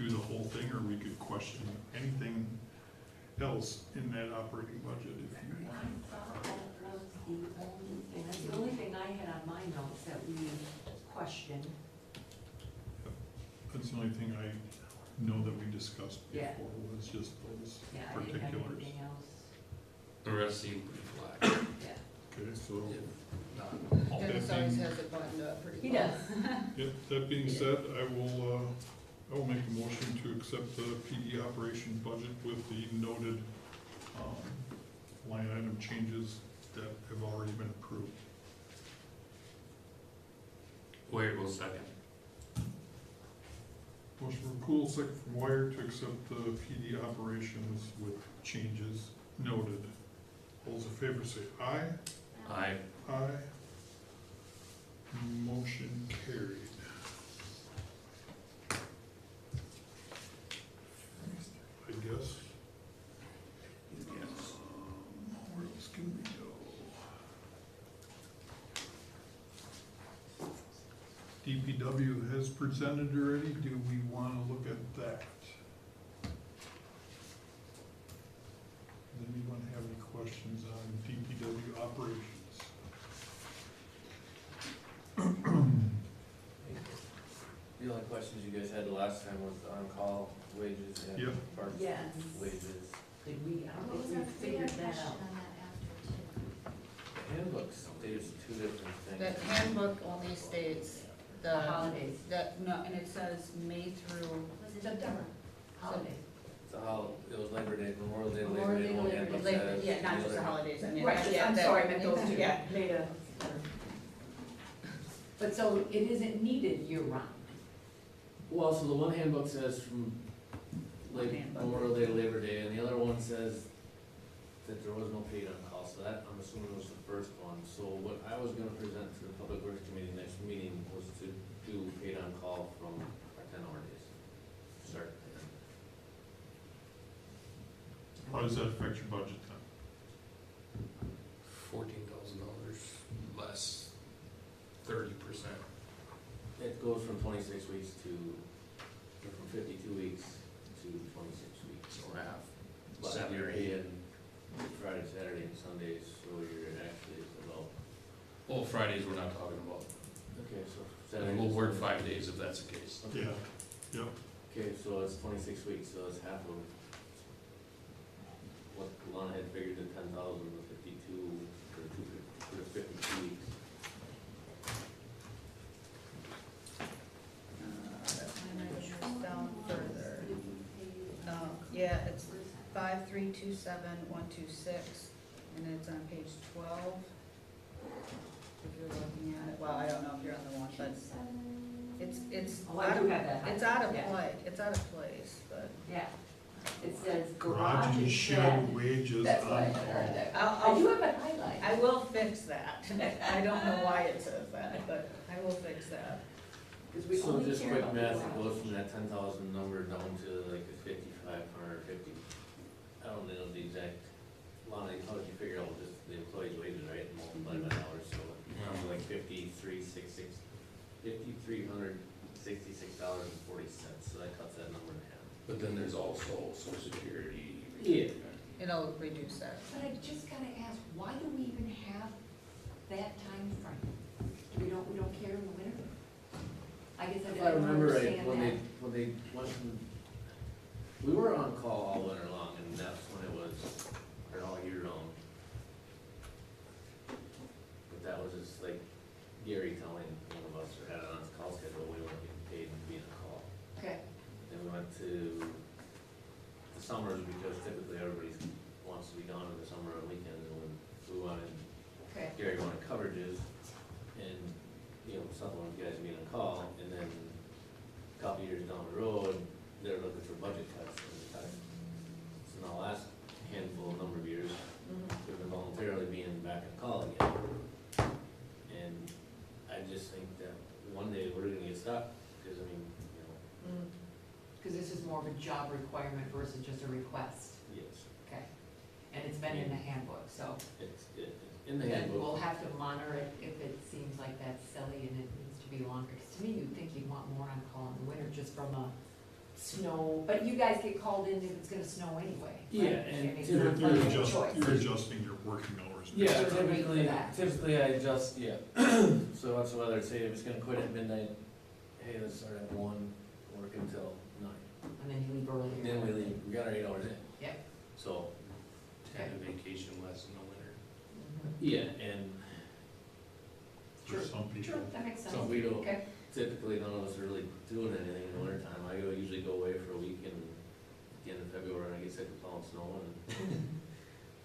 do the whole thing, or we could question anything else in that operating budget if you I want. thought that was the only thing, that's the only thing I had on my notes that we questioned. That's the only thing I know that we discussed Yeah. before, was just those Yeah, I didn't have particulars. anything else. The rest seem pretty flat. Yeah. Okay, so, If not, Dennis always has it buttoned up pretty He well. does. yep, that being said, I will make a motion to accept the PD operation budget with the noted, line item changes that have already been approved. Wade will second. Motion from Cool, second from Wire, to accept the PD operations with changes noted. All those in favor say aye. Aye. Aye. Motion carried. I guess. Where else can we go? DPW has presented already, do we wanna look at that? Does anyone have any questions on DPW operations? The only questions you guys had the last time was on-call wages and Yep. park Yes. wages. Did we, I What don't was think our, we we figured had a that question out. on that after too. Handbooks, there's two different things. The handbook only states The the. holidays. No, and it says May through, Was it September, holidays. It's a it was Labor Day, Memorial Day, Memorial Labor Day, Day, one Labor handbook like, says. yeah, not the just the other- holidays, I mean. Right, yeah, I'm that- sorry, I meant those two, Yeah. made a. But so it isn't needed year-round? Well, so the one handbook says from One handbook. Memorial Day to Labor Day, and the other one says that there was no paid on call, so that, I'm assuming was the first one. So what I was gonna present to the Public Works Committee next meeting was to do paid on call from our 10-hour days. Start. How does that affect your budget then? $14,000 less, 30%. It goes from 26 weeks to, or from 52 weeks to 26 weeks. So half, But 7 you're or 8. paying Friday, Saturday, and Sundays, so you're actually about, Well, Fridays we're not talking about. okay, so And Saturday. we'll work 5 days if that's the case. Okay. Yeah, yep. Okay, so it's 26 weeks, so it's half of what Lana had figured at 10,000, the 52, for the 52 weeks. Down further. Yeah, it's 5327126, and it's on page 12. If you're looking at it, well, I don't know if you're on the one, but it's Oh, I do have that. it's out of Yeah. play, it's out of place, but Yeah, it says Garage garage and and shed shed. wages That's why I on heard call. that. I'll- I do have it highlighted. I will fix that. I don't know why it says that, but I will fix that. Because we So only just care quick about math, the it garage. goes from that 10,000 number down to like the 5,550. I don't know the exact, Lana, how did you figure out just the employee's wages, right, and multiply by hours, so it's like $5,366.40, so that cuts that number in half. But then there's also Social Security. Yeah. It'll reduce that. But I just gotta ask, why do we even have that time frame? We don't care in the winter? I guess I If I don't remember right, understand when that. they went from, we were on call all winter long, and that's when it was, or all year round. But that was just like Gary telling one of us, or had it on his call schedule, we weren't getting paid to be on call. Okay, Then we went to the summers, because typically everybody wants to be gone in the summer and weekends, and when we wanted, okay. Gary wanted coverages, and, you know, something with you guys being on call, and then a couple years down the road, they're looking for budget cuts at the time. So now last handful, number of years, Mhm. we've been voluntarily being back on call again. And I just think that one day we're gonna get stuck, because I mean, you know, Because this is more of a job requirement versus just a request. yes, Okay. And it's been in the handbook, so it's in the then handbook. we'll have to monitor it if it seems like that's silly and it needs to be longer. Because to me, you'd think you'd want more on call in the winter just from a snow, but you guys get called in if it's gonna snow anyway. right? Yeah, I and mean, it's you're- not You're like a adjusting, choice. you're adjusting your working hours. Yeah, Sort of wait for typically, that. typically I adjust, yeah. So that's whether say if it's gonna quit at midnight, hey, let's start at 1, work until 9. And then you leave earlier. Then we leave, we got our 8 hours in. Yep. So, Kind of vacation less in the winter. Mhm. yeah, and For some people. Sure, that makes sense. so we don't, Okay. typically none of us are really doing anything in the winter time. I usually go away for a week and at the end of February, I get sick of plowing snow, and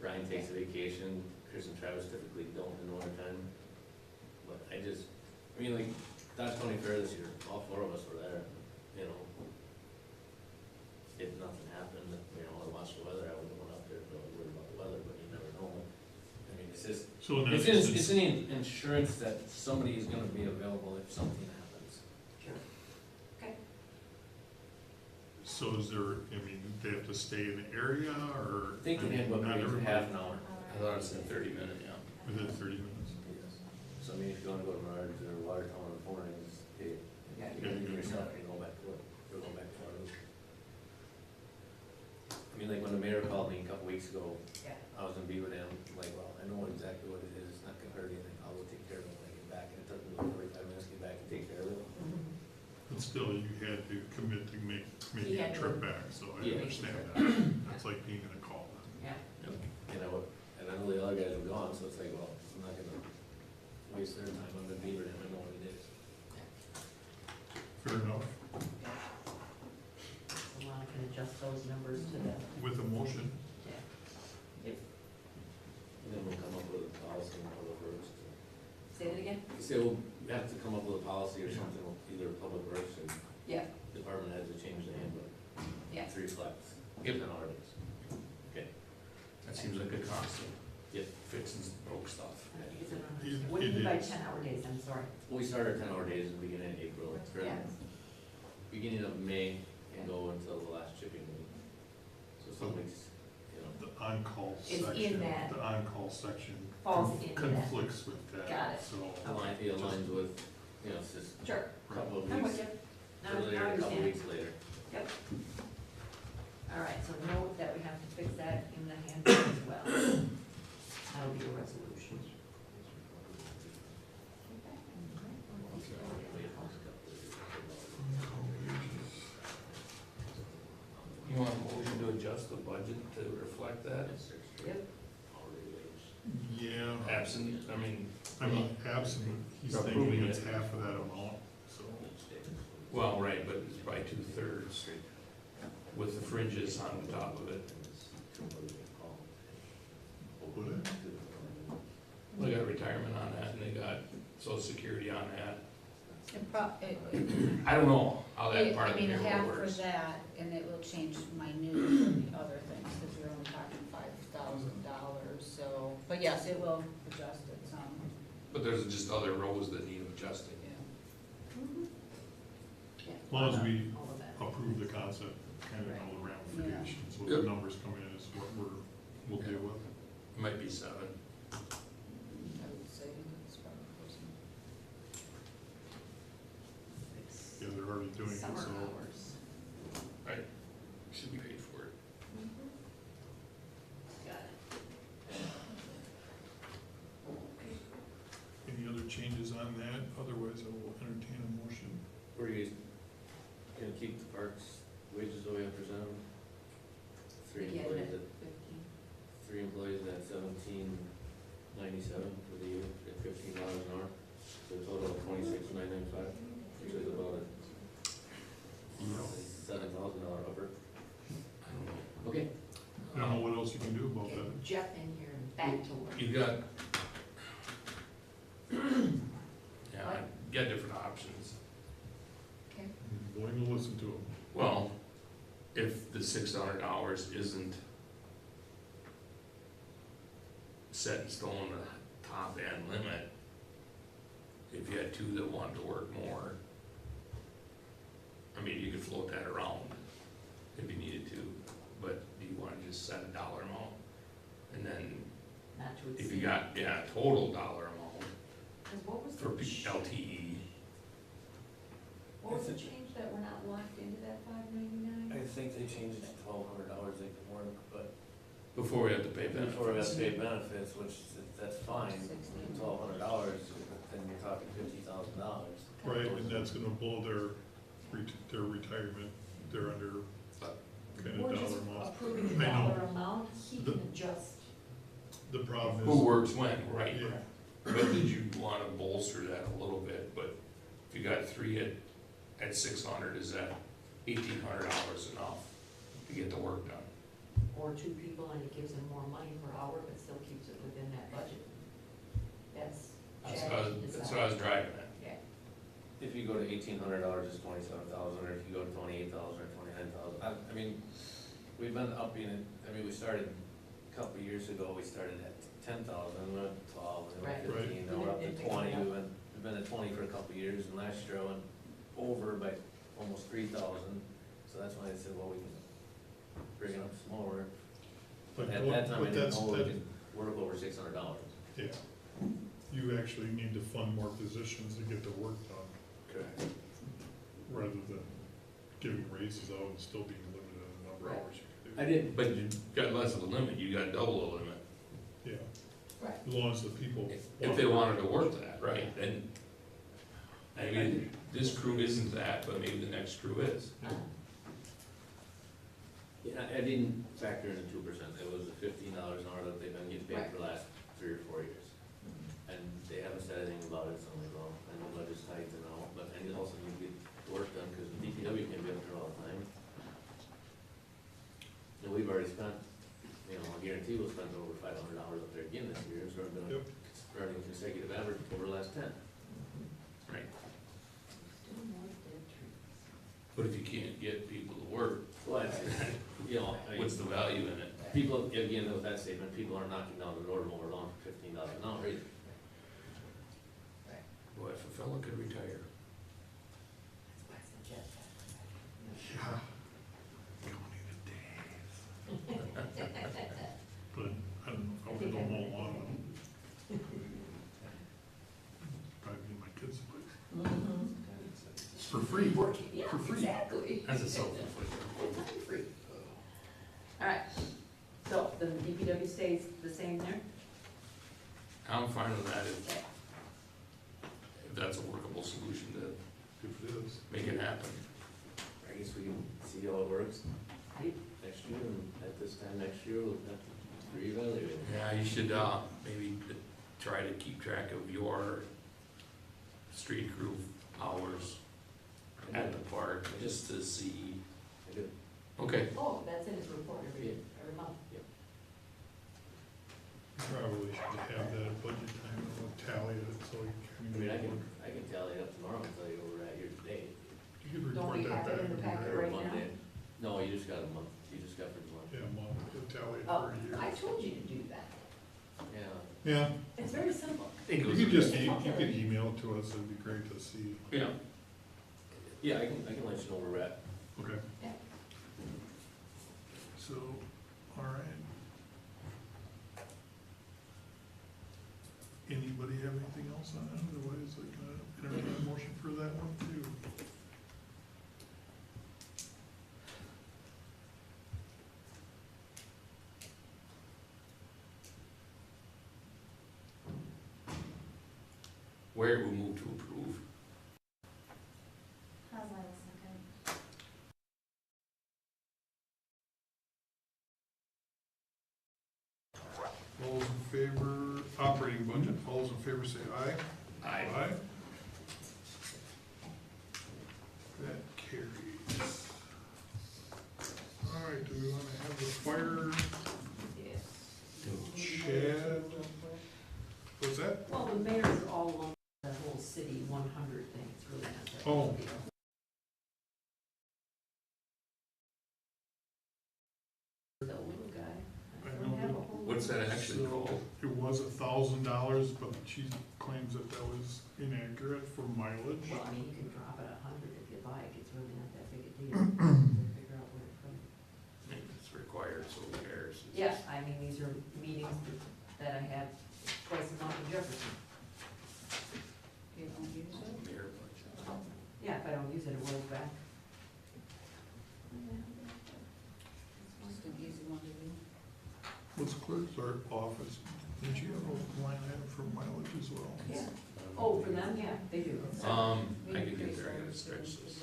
Ryan takes a vacation. Chris and Travis typically don't in the winter time. But I mean, like, Dodge County Fair this year, all 4 of us were there, you know. If nothing happened, you know, I watched the weather, I wouldn't have went up there, but I was worried about the weather, but you never know. I mean, it's just, So in it's essence, an insurance that somebody is gonna be available if something happens. Sure. Okay. so is there, I mean, they have to stay in the area, or? I think the handbook not means a everybody- half an hour. I thought it said 30 minutes, yeah. Within 30 minutes. Yes. So I mean, if you wanna go to Menards or Watertown in the morning, it's, hey, you gotta do your stuff and go back to work, or go back to Waterloo. I mean, like when the mayor called me a couple weeks ago, Yeah. I was gonna be with him, like, well, I know exactly what it is, it's not gonna hurt anything, I'll go take care of it when I get back, and it took me about 45 minutes to get back and take care of it. But still, you had to commit to He making a had to- trip back, so I Yeah. understand that. That's like being in a call. Yeah. And I know the other guys were gone, so it's like, well, I'm not gonna waste their time, I'm gonna be with him, I know what it is. Fair enough. So Lana can adjust those numbers to the, With a motion, yeah. And then we'll come up with a policy in Public Works. Say that again? So we'll have to come up with a policy or something, with either Public Works or Yeah, department heads to change the handbook yeah. to reflect Yep. 10 hour days. Okay. That seems like a constant. Yep. Fixing broke stuff. What do you mean by It is. 10-hour days, I'm sorry? We start our 10-hour days in the beginning of April, or Yeah. beginning of May, and go until the last chipping week. So some weeks, you know, The on-call It's in section, that- the on-call section Falls into that. conflicts with that. Got it. So, it aligns with, you know, it's just Sure, a couple of I'm with weeks you. Now, earlier, now I a couple understand. weeks later. Yep. All right, so note that we have to fix that in the handbook as well. That'll be a resolution. You want a motion to adjust the budget to reflect that? Yep. yeah, Absent, I mean, absent, he's Approving thinking it's it. half of that amount, so. well, right, but it's probably 2/3 with the fringes on the top of it. Would it? They got retirement on that and they got social security on that. It I don't know how that part I of the mean, payroll half for works. that, and it will change minute for the other things, because we're only talking $5,000, so, but yes, it will adjust it some, But there's just other rows that need adjusting. yeah. As long as we All of that. approve the concept, kind of know the ramifications, what Yep. the numbers come in is what we'll deal with. It might be 7. I would say it's probably close enough. Yeah, they're already doing it, Summer so. hours. Right. Should be paid for it. Got it. Any other changes on that? Otherwise, I will entertain a motion. Were you gonna keep the parks wages the way I presented? Three Yeah, employees that at, 15. three employees at $17.97 for the year, at $15 an hour. So a total of $26,995, which is about a $7,000 upper. I don't know. Okay. I don't know what else you can do about that. Get Jeff in here and back to work. You got, yeah, you got different options. Okay. I'm willing to listen to them. Well, if the $600 isn't set in stone, the top end limit, if you had two that wanted to work more, I mean, you could float that around if you needed to, but do you wanna just set a dollar amount? And then Not to if exceed. you got, yeah, total dollar amount 'Cause what was for the, LTE, what was the change that we're not locked into that $5.99? I think they changed it to $1,200 they can work, but before we have to pay benefits. before we have to pay benefits, which, that's fine, $16. $1,200, then you're talking $50,000. Right, and that's gonna blow their retirement, they're under kind of We're dollar just amount. approving the I know. dollar amount, he The- can adjust. The problem Who is, works when, right? yeah, But did you wanna bolster that a little bit, but if you got three at 600, is that $1,800 enough to get the work done? Or two people and it gives them more money per hour, but still keeps it within that budget. That's. That's Chad what I can was, that's decide. what I was driving at. Yeah. If you go to $1,800, it's 27,000, or if you go to 28,000 or 29,000, I mean, we've been upping it, I mean, we started a couple of years ago, we started at 10,000, we went to 12, and Right. then 15, now we're up to Right. 20, we've been at 20 for a couple of years, and last year I went over by almost 3,000, so that's why I said, well, we can bring it up some more. but At that time, I but didn't that's, know we that, could work over $600. yeah. You actually need to fund more positions to get the work done, Correct. rather than giving raises out and still being limited in the number of Right. hours you can do. I did, But you got less of a limit, you got double the limit. Yeah, Right. as long as the people. If they wanted to work that, right, then, I mean, this crew isn't that, but maybe the next crew is. yeah, I didn't factor in the 2%, it was the $15 an hour that they've been getting paid for the last 3 or 4 years. And they haven't said anything about it, so I'm like, well, I know budget's tight and all, but I also need to get the work done, because the DPW can't be up there all the time. And we've already spent, you know, I guarantee we'll spend over $500 up there again this year, so we're Yep. doing, running consecutive average over the last 10. Right. Still more dead trees. But if you can't get people to work, Well, you know, what's the value in it? People, again, with that statement, people aren't knocking down the door to mow their lawn for $15 an hour either. Boy, if a fella could retire. Yeah. Counting the days. But I don't know if I would go mow lawn. Probably be my kids' place. For free. Yeah, For free. exactly. As a self-inflicted. Free. All right, so the DPW stays the same there? I'm fine with that if that's a workable solution to If it is. make it happen. I guess we can see how it works next year, and at this time next year, we'll have to reevaluate. Yeah, you should, maybe try to keep track of your street crew hours at the park, just to see. I do. Okay, Oh, that's in his report every month. Probably should have that at budget time, and we'll tally it, so you I mean, I can tally it up tomorrow and tell you where we're at here today. You could Don't report we that have it back. in the packet every right year. now? Monday. No, you just got a month, you just got for the month. Yeah, month, you'll tally it Oh, for a year. I told you to do that. Yeah. Yeah, It's very simple. it you goes. could just, you could email it to us, it'd be great to see. Yeah, Yeah, I can let you know where we're at. Okay. Yeah. So, all right. Anybody have anything else on that? Otherwise, I can entertain a motion for that one too. where we move to approve. How's that a second? All those in favor, operating budget, all those in favor say aye. Aye. That carries. All right, do we wanna have the fire Yes. Chad? What's that? Well, the mayors are all along that whole city 100 thing, it's really not that big Oh. a deal. The little guy. I don't know, have a but whole What's lot. that actually So, called? it was $1,000, but she claims that that was inaccurate for mileage. Well, I mean, you can drop it 100 if you'd like, it's really not that big a deal. Figure out where it's from. It's required, so who cares? Yeah, I mean, these are meetings that I have twice a month in Jefferson. You don't use it? Mayor budget. Yeah, if I don't use it, it rolls back. Just an easy one to do. What's clerk's office? Did you have a line item for mileage as well? Yeah. Oh, for them, yeah, they do. I could get there, I gotta stretch this.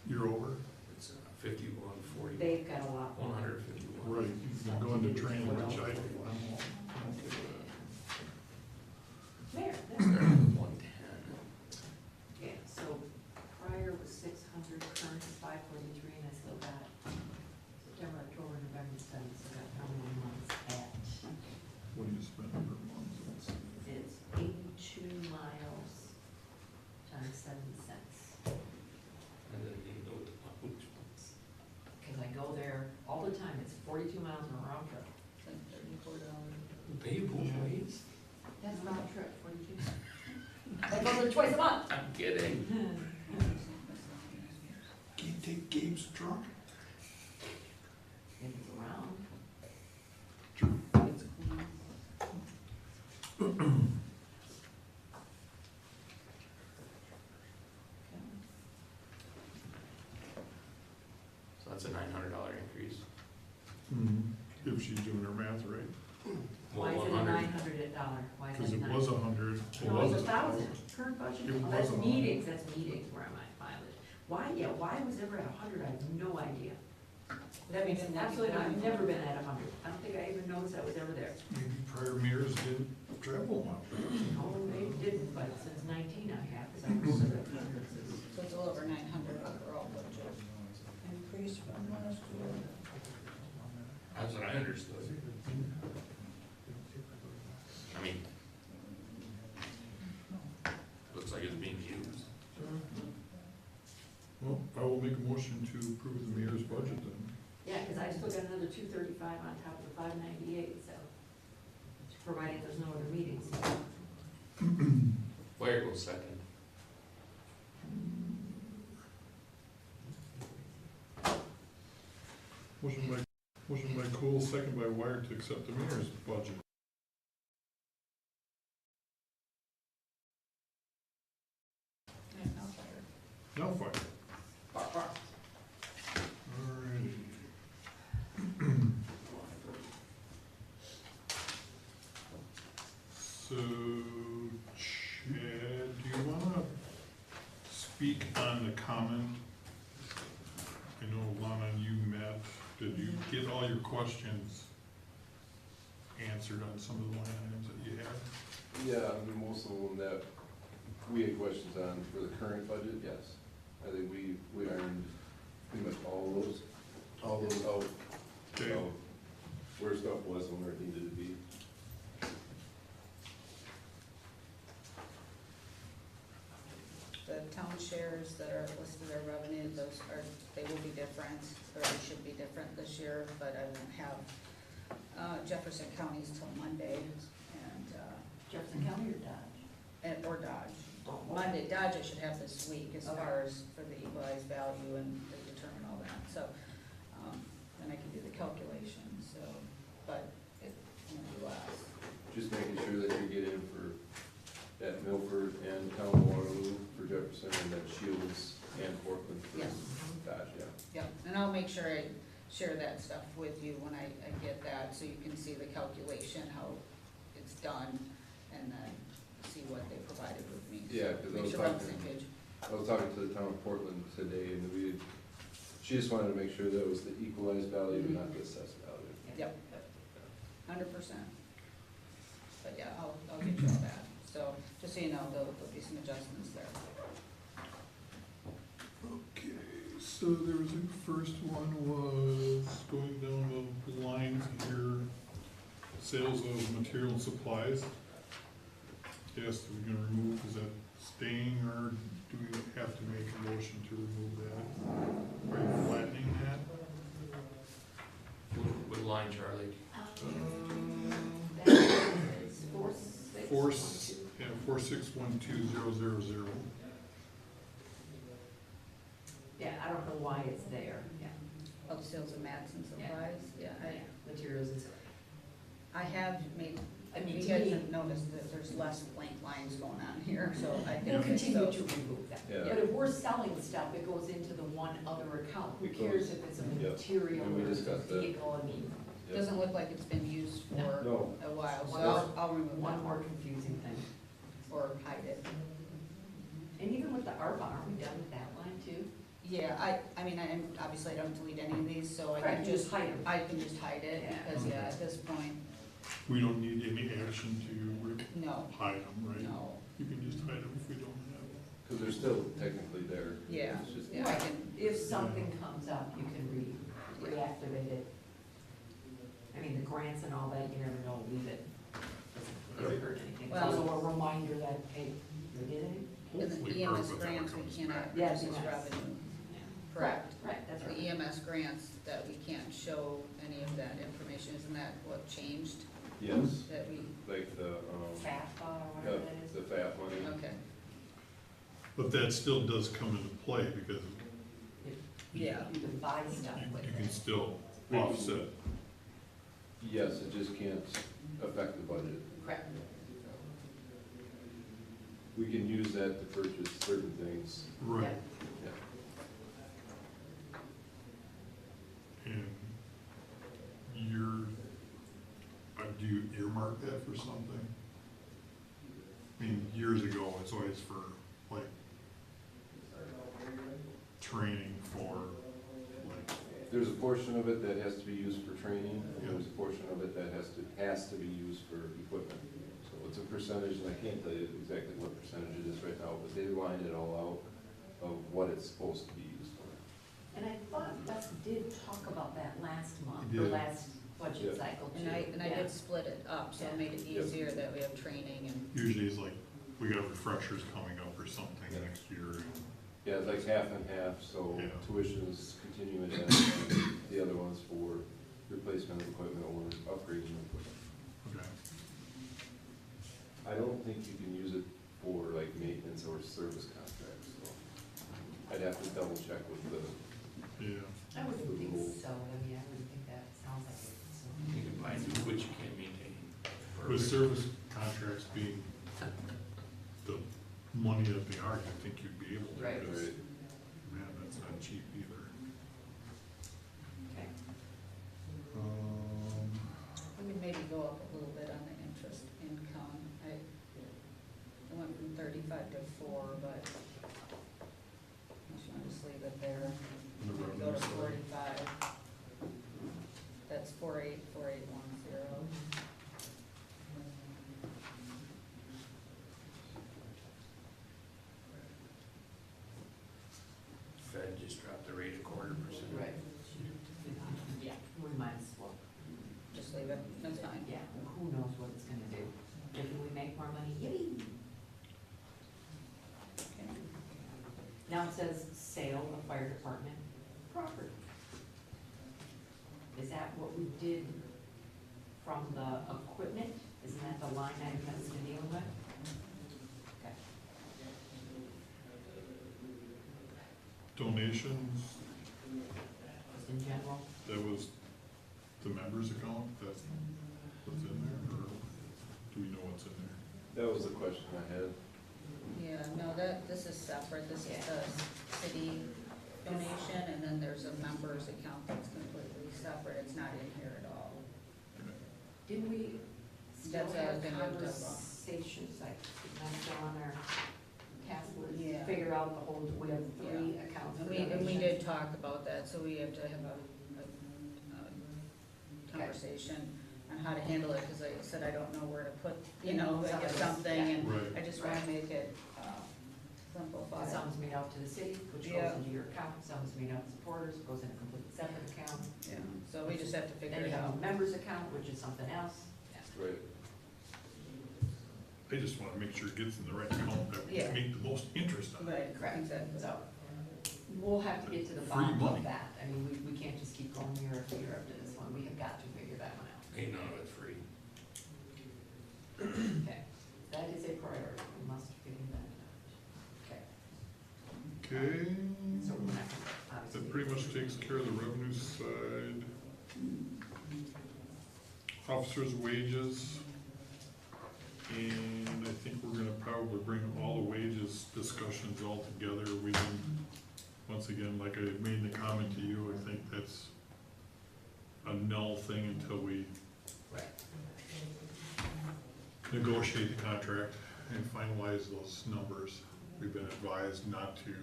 You're over? It's 5140, They've got a lot more. 151. Right, you can go into training, which I'm okay with Mayor, Starting with 110. yeah, so prior was 600, current is 543, and I still got September, October, November, December, so I got how many months at? that. What do you spend per month? Let's see. It's 82 miles times 70 cents. And then you know what the mileage was. Because I go there all the time, it's 42 miles in a round trip. It's like $34. Pay both ways? That's round trip, 42. I go there twice a month. I'm kidding. Can you take Gabe's truck? If it's around. Sure. It's clean. So that's a $900 increase. If she's doing her math right, Why is it a 100. $900? Why is because it it nine? was 100. No, it's 1,000, current budget, It oh, was that's 100. meetings, where am I, mileage? Why, yeah, why was it ever at 100, I have no idea. That means absolutely, I've never been at 100, I don't think I even noticed I was ever there. Maybe prior mayors didn't travel much. No, they didn't, but since 19 I have, because I was at 100. So it's a little over 900 overall budget. Increase from last year. That's what I understood. I mean, looks like it's being used. Well, I will make a motion to approve the mayor's budget then. Yeah, because cause I still got another 235 on top of the 598, so, provided there's no other meetings. Wire goes second. Motion by Cool, second by Wire to accept the mayor's budget. Yeah, I'll fire. Now fire. Alrighty. So, Chad, do you wanna speak on the comment? I know Lana and you met, did you get all your questions answered on some of the line items that you had? Yeah, I mean, most of them that we had questions on for the current budget, yes. I think we ironed pretty much all those out. Okay. So, where stuff was and where it needed to be. The town shares that are listed as revenue, those are, they will be different, or they should be different this year, but I won't have Jefferson County's till Monday, and, Jefferson County or Dodge? or Dodge. Monday, Dodge I should have this week as far as for the equalized value and to determine all that, so, then I can do the calculation, so, but it won't be less. Just making sure that you get in for, at Milford and Town of Waterloo for Jefferson, and then Shields and Portland for Yes. Dodge, yeah. Yep, and I'll make sure I share that stuff with you when I get that, so you can see the calculation, how it's done, and then see what they provided with me. Yeah, 'cause I Make was sure we're on the talking- same page. I was talking to the town of Portland today, and she just wanted to make sure that it was the equalized value, not the assessed value. Yep, 100%. But yeah, I'll get you all that, so, just so you know, there'll be some adjustments there. Okay, so there was, the first one was going down the lines here, sales of material and supplies. Yes, we're gonna remove, is that staying, or do we have to make a motion to remove that? Are you flattening that? What line, Charlie? That is 4612. 461200. Yeah, I don't know why it's there, yeah. Of sales of mats and supplies, yeah, Materials and stuff. I have made, I mean, you to guys me- have noticed that there's less blank lines going on here, so I can We'll fix continue those. to remove that. Yeah. But if we're selling stuff, it goes into the one other account. Who It cares goes- if it's a yeah. material And we or it's a discussed that. vehicle, I mean, Yep. Doesn't look like it's been used for No. a while, so Well, I'll remove one one more confusing thing. or hide it. And even with the ARPA, aren't we done with that line too? Yeah, I mean, obviously I don't delete any of these, so I Right, can you just, just hide 'em. I can just hide it, Yeah. because, yeah, at this point, We don't need any action to no, hide them, right? no, You can just hide them if we don't have them. Because they're still technically there. yeah, It's just- yeah, I can, If something comes up, you can reactivate it. I mean, the grants and all that, you never know, leave it. Doesn't hurt anything. It's Well- also a reminder that, hey, we did it. in the Hopefully EMS part of it grants, we comes cannot back. Yes, use yes. revenue, Yeah. correct? Right, that's The right. EMS grants, that we can't show any of that information, isn't that what changed, Yes, that we, like the, FAFSA or yeah, whatever that is. the FAT money. okay, But that still does come into play, because yeah. You can buy stuff you with can it. still offset. Yes, it just can't affect the budget. Correct. We can use that to purchase certain things. Right. Yeah. And do you earmark that for something? I mean, years ago, it's always for, like, training for, like, There's a portion of it that has to be used for training, and there's a portion of it that has to be used for equipment. So it's a percentage, and I can't tell you exactly what percentage it is right now, but they line it all out of what it's supposed to be used for. And I thought Wes did talk about that last month, He or did. last budget Yeah. cycle too. And I Yeah. did split it up, so it made it Yep. easier that we have training and, usually it's like, we got refreshers coming up or something Yeah. next year. Yeah, it's like half and half, so Yeah. tuition's continuing at, and the other one's for replacement of equipment or upgrading of equipment. Okay. I don't think you can use it for like maintenance or service contracts, so I'd have to double check with the, Yeah. I wouldn't think so, I mean, I wouldn't think that sounds like it, so. You can buy new, which you can't maintain. With service contracts being the money that they are, I think you'd be able to. Right. Because, man, that's not cheap either. Okay. We would maybe go up a little bit on the interest income. I went from 35 to 4, but I just want to just leave it there. The Go revenue to side. 45. That's 484810. Fed just dropped the rate 1/4%. Right. Yeah, we might as well, Just leave it, that's fine. yeah, who knows what it's gonna do. If we make more money, yippee. Okay. Now it says sale of fire department property. Is that what we did from the equipment? Isn't that the line item that we've been dealing with? Okay. Donations, Just in general? that was the members account, that's what's in there, or do we know what's in there? that was the question I had. Yeah, no, this is separate. This is the city donation, and then there's a members account that's completely separate. It's not in here at all. Didn't we still That's the have other thing I was talking about. conversations, like, didn't I go on our task list, Yeah. figure out the whole, we have 3 accounts for And we donations? did talk about that, so we have to have a conversation on how to handle it, because like I said, I don't know where to put, like something, and Right. I just wanna make it simplified. Some's made out to the city, which Yeah. goes into your account, some's made out to supporters, goes in a completely separate account. Yeah, so we just have to figure Then it you have out. a members account, which is something else. Yeah. Right. I just wanna make sure it gets in the right account that we Yeah. make the most interest on it. Right, Correct. exactly. So, we'll have to get to the Free bottom money. of that. I mean, we can't just keep going year after year after this one, we have got to figure that one out. Ain't none of it free. Okay, that is a priority, we must figure that out. Okay, Okay, so we're not, obviously. that pretty much takes care of the revenue side. Officers' wages. And I think we're gonna probably bring all the wages discussions all together. We can, once again, like I made the comment to you, I think that's a null thing until we Right. negotiate the contract and finalize those numbers. We've been advised not to,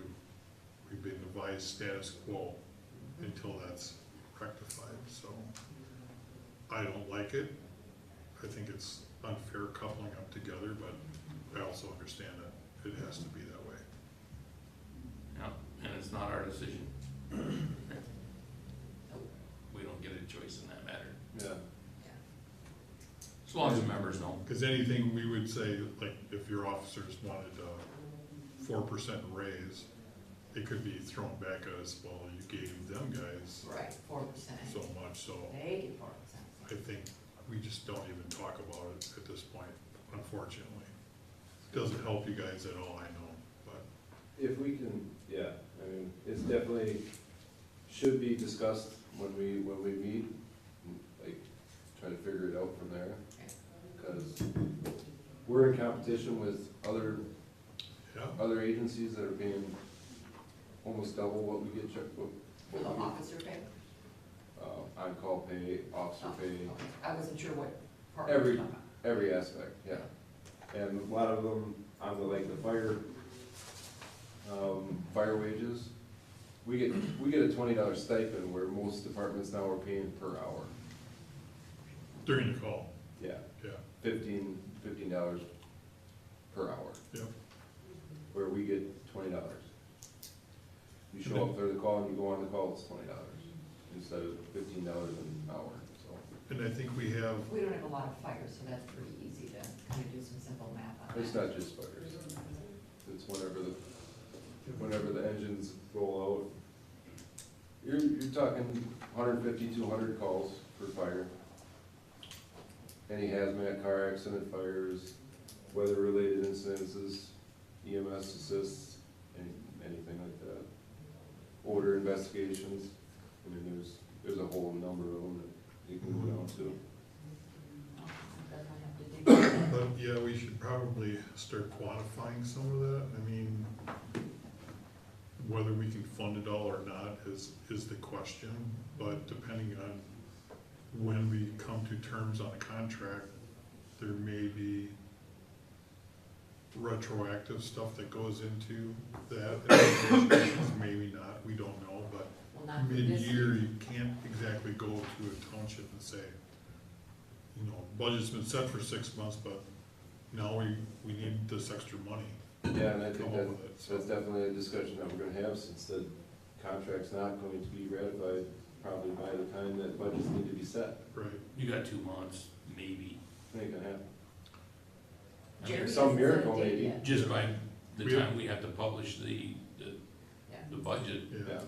we've been advised status quo until that's rectified, so. I don't like it. I think it's unfair coupling up together, but I also understand that it has to be that way. Yeah, and it's not our decision. We don't get a choice in that matter, Yeah. as long as the members know. Cause anything we would say, like if your officers wanted a 4% raise, it could be thrown back at us, well, you gave them guys Right, 4%. so much, so They get 4%. I think we just don't even talk about it at this point, unfortunately. Doesn't help you guys at all, I know, but. If we can, yeah, I mean, it's definitely, should be discussed when we meet, like, try to figure it out from there. Because we're in competition with Yeah, other agencies that are paying almost double what we get checked, For what the we get. officer pay? On-call pay, officer Oh, pay, okay. I wasn't sure what part you were every, talking about. every aspect, yeah. And a lot of them, on the, like, the fire wages, we get a $20 stipend where most departments now are paying per hour. during the call, Yeah, yeah, $15 per hour, yeah. where we get $20. You show up for the call and you go on the call, it's $20 instead of $15 an hour, so. And I think we have, We don't have a lot of fires, so that's pretty easy to kind of do some simple math on that. It's not just fires, it's whenever whenever the engines roll out. You're talking 150, 200 calls for fire. Any hazmat, car accident, fires, weather-related incidences, EMS assists, anything like that. Odor investigations, I mean, there's a whole number of them that you can go down to. Definitely have to dig. But yeah, we should probably start quantifying some of that. I mean, whether we can fund it all or not is the question. But depending on when we come to terms on a contract, there may be retroactive stuff that goes into that. And maybe not, we don't know, but Well, not for this mid-year, you can't exactly go to a township and say, you know, budget's been set for 6 months, but now we need this extra money. Yeah, and I think Come up with it, so. that's definitely a discussion that we're gonna have, since the contract's not going to be ratified probably by the time that budgets need to be set. Right. You got 2 months, maybe. Ain't gonna happen. I mean, Jerry Some hasn't set a miracle, date maybe. yet. just by the We have- time we have to publish the budget, Yeah.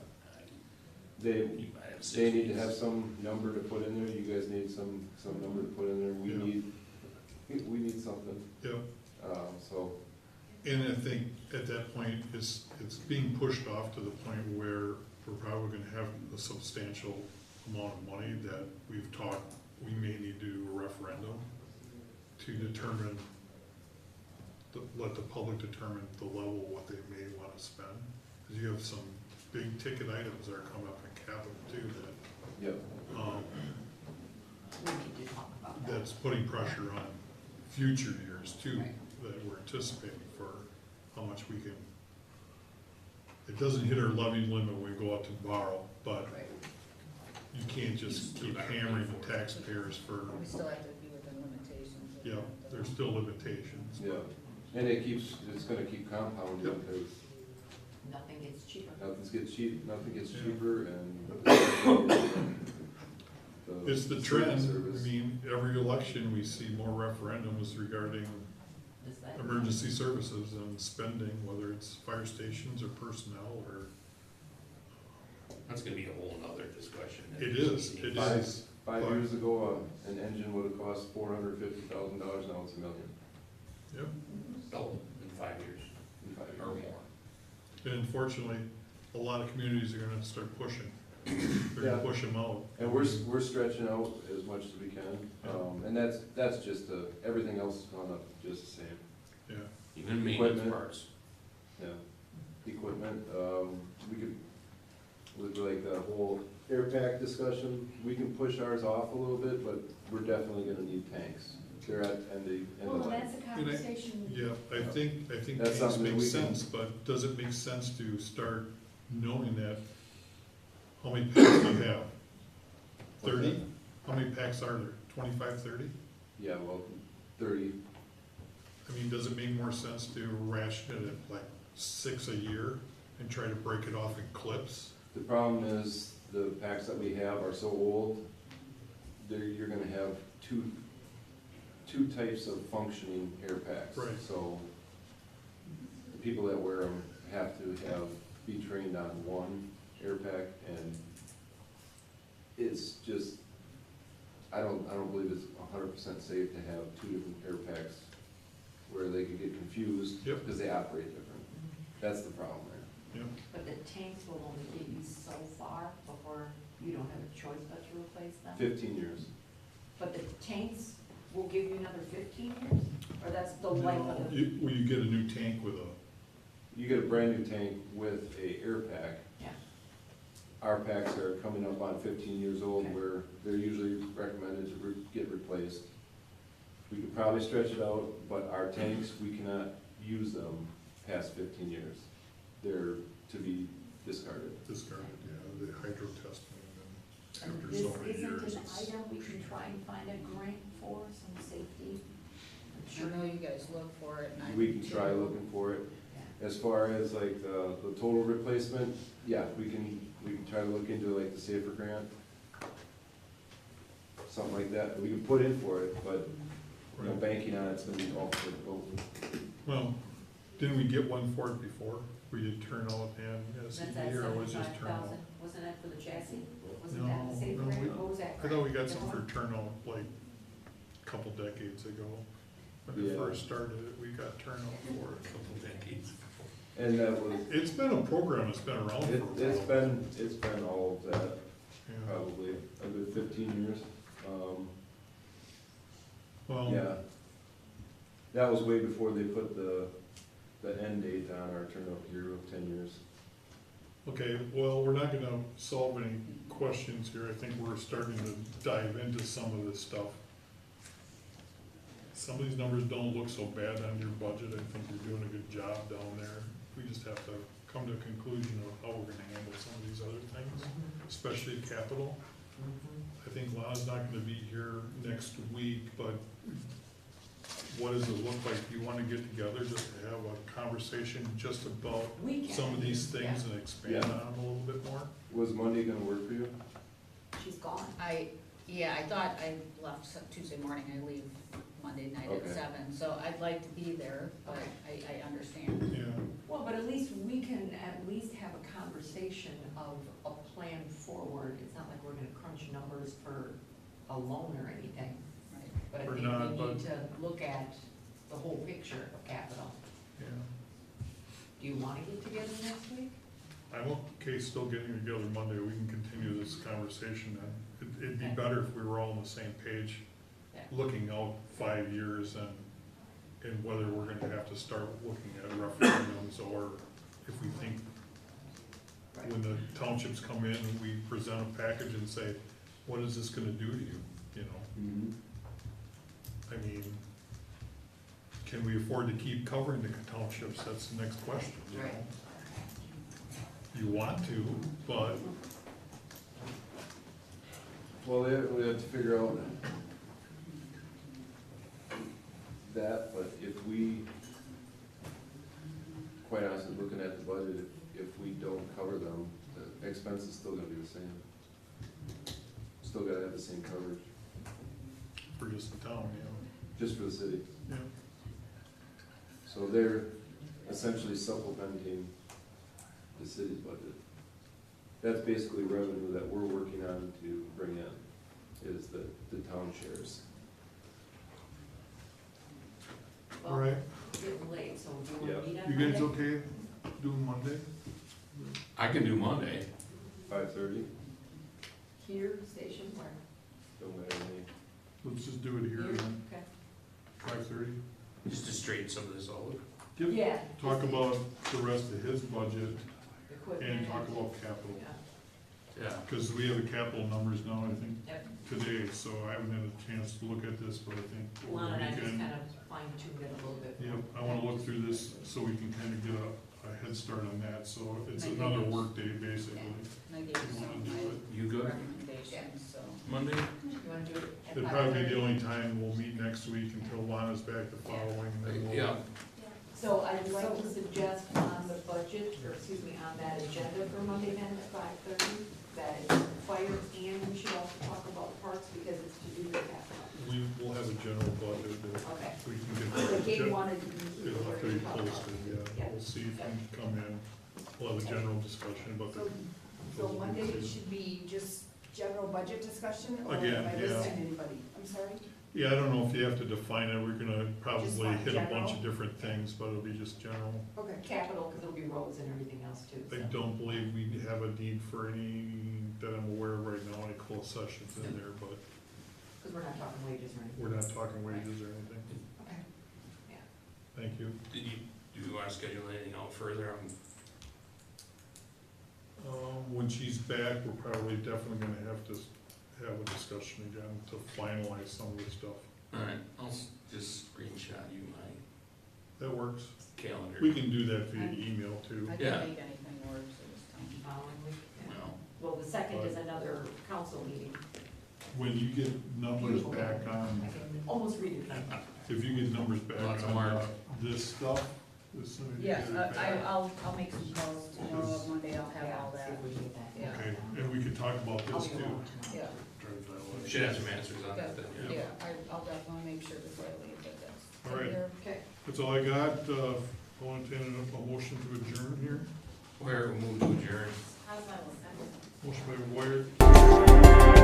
They, you might have 6 they need to weeks. have some number to put in there, you guys need some number to put in there, we need something, Yep. so, And I think at that point, it's being pushed off to the point where we're probably gonna have a substantial amount of money that we've talked, we may need to do a referendum to determine, let the public determine the level of what they may wanna spend. Cause you have some big ticket items that are coming up in capital too yep. that, We need to talk about that. that's putting pressure on future years too, Right. that we're anticipating for how much we can. It doesn't hit our levy limit when we go out to borrow, but Right. you can't just keep hammering the taxpayers for, We still have to be within limitations. yeah, there's still limitations. Yeah, and it's gonna keep compounding, Yep. because Nothing gets cheaper. nothing gets Yeah. cheaper, and. It's the trend, I mean, every election, we see more referendums regarding Is that? emergency services and spending, whether it's fire stations or personnel or. That's gonna be a whole nother discussion. It is, it is. 5 years ago, an engine would have cost $450,000, now it's $1 million Yep, Double in 5 years in 5 or years. more. and unfortunately, a lot of communities are gonna start pushing. They're gonna Yeah. push them out. And we're stretching out as much as we can, and that's just everything else has gone up just the same. Yeah, Even maintenance Equipment. parts. Yeah, equipment, we could, with like the whole air pack discussion, we can push ours off a little bit, but we're definitely gonna need tanks. They're at end Well, of life. that's a conversation. yeah, I think That's tanks something that make we can- sense, but does it make sense to start knowing that, how many packs do you have? What's 30? that? How many packs are there? 25, 30? Yeah, well, 30, I mean, does it make more sense to ration it at like 6 a year and try to break it off in clips? the problem is, the packs that we have are so old, you're gonna have two types of functioning air packs. Right. So, the people that wear them have to be trained on one air pack, and it's just, I don't believe it's 100% safe to have 2 different air packs where they could get confused, Yep. because they operate different. That's the problem there. Yep, But the tanks will only get you so far before you don't have a choice but to replace them. 15 years. But the tanks will give you another 15 years? Or that's the life no, of the? will you get a new tank with a, You get a brand new tank with a air pack. Yeah. Our packs are coming up on 15 years old, Okay. where they're usually recommended to get replaced. We could probably stretch it out, but our tanks, we cannot use them past 15 years. They're to be discarded. discarded, yeah, the hydro testing and And after this so many isn't years. an it's- item we can try and find a grant for, some safety? I'm I know you guys look for it, and I. We do can try too. looking for it. Yeah. As far as like the total replacement, yeah, we can try to look into like the safer grant. Something like that, we can put in for it, but, you know, Right. banking on it's gonna be awful difficult. Well, Didn't we get one for it before? We did turnout and That's SCD, at or was it just turnout? 75,000, wasn't that for the chassis? Wasn't No, that the safe no, grant, we- what was that? I thought we got grant? some for turnout like a couple decades ago. When we Yeah. first started it, we got turnout for it. Couple decades. And that was, It's been a program that's been around for a while. it's been all of that, Yeah. probably a good 15 years. Well, Yeah. That was way before they put the end date on our turnout gear of 10 years. okay, well, we're not gonna solve any questions here. I think we're starting to dive into some of this stuff. Some of these numbers don't look so bad on your budget. I think you're doing a good job down there. We just have to come to a conclusion of how we're gonna handle some of these other things, especially capital. I think Lana's not gonna be here next week, but what does it look like? Do you wanna get together just to have a conversation just about We can. some of these things and expand Yeah. on them a little bit more? Was Monday gonna work for you? She's gone. I thought I left Tuesday morning, I leave Monday night at Okay. 7, so I'd like to be there, but I understand. Yeah, Well, but at least we can at least have a conversation of a plan forward. It's not like we're gonna crunch numbers for a loan or anything. Right. But I Or think not, we but- need to look at the whole picture of capital. yeah. Do you wanna get together next week? I'm okay still getting together Monday. We can continue this conversation then. It'd be Okay. better if we were all on the same page, Yeah. looking out 5 years and whether we're gonna have to start looking at referendums, or if we think when the townships come in, we present a package and say, what is this gonna do to you, you know? Mm-hmm. I mean, can we afford to keep covering the townships? That's the next question, you know? Right. You want to, but Well, we have to figure out that, but if we, quite honestly, looking at the budget, if we don't cover them, the expense is still gonna be the same. Still gotta have the same coverage, for just the town, just for the city. yeah. So they're essentially supplementing the city's budget. That's basically revenue that we're working on to bring in, is the town shares. All right, It's getting late, so do you wanna Yeah. meet on you Monday? guys okay doing Monday? I can do Monday. 5:30, Here, station, where? don't matter to me. Let's just do it here then, Okay. 5:30. Just to straighten some of this out. Yeah. Talk about the rest of his budget Equipment. and talk about capital. Yeah. Yeah. Because we have the capital numbers now, I think, Yep. today, so I haven't had a chance to look at this, but I think over Lana and I the just weekend. kind of fine tuned it a little bit. Yep, I wanna look through this so we can kind of get a head start on that, so it's Maybe another it's- work day, basically. And I gave You you some wanna of do my it? You good? recommendations, so. Monday? You wanna do it at It'd probably be 5:30? the only time we'll meet next week until Lana's back the following, then we'll. Yeah. So I'd like to suggest on the budget, or excuse me, on that agenda for Monday night at 5:30, that it's fire, and we should also talk about parks because it's to do with capital. We will have a general budget that Okay. we can get. So Kate gen- wanted to be here. It'll have to we're be gonna talk about posted, it. yeah. We'll see if we can come in. We'll have a general discussion about the. So Monday should be just general budget discussion, or Again, am I yeah. missing anybody? I'm sorry? Yeah, I don't know if you have to define it. We're gonna probably want hit a bunch of general? different things, but it'll be just general. Okay. Capital, because it'll be roads and everything else too. I so. don't believe we have a need for any, that I'm aware of right now, any closed sessions in there, but Because we're not talking wages or anything. we're not talking wages or anything. Okay. Yeah. Thank you. Do you want to schedule anything out further? When she's back, we're probably definitely gonna have to have a discussion again to finalize some of the stuff. Alright, I'll just screenshot you my That works. calendar. We can do that via email too. I Yeah. can make anything work, so just tell me. Following week, yeah. Well, Well, the second is another council meeting. When you get numbers back I on, can almost read it. if you get numbers back Lots of on mark. this stuff, as soon as you Yes, get it back. I'll make some calls tomorrow, Monday, I'll have all See that. if we can get that. Yeah. Okay, and we can talk about I'll this be too. around tomorrow. Yeah, should have some answers on that then, yeah, I'll definitely make sure before I leave that that's. All right. here. Okay. That's all I got. I'll entertain a motion to adjourn here. Where we move to adjourn. How's that, will second? Motion by Wyatt,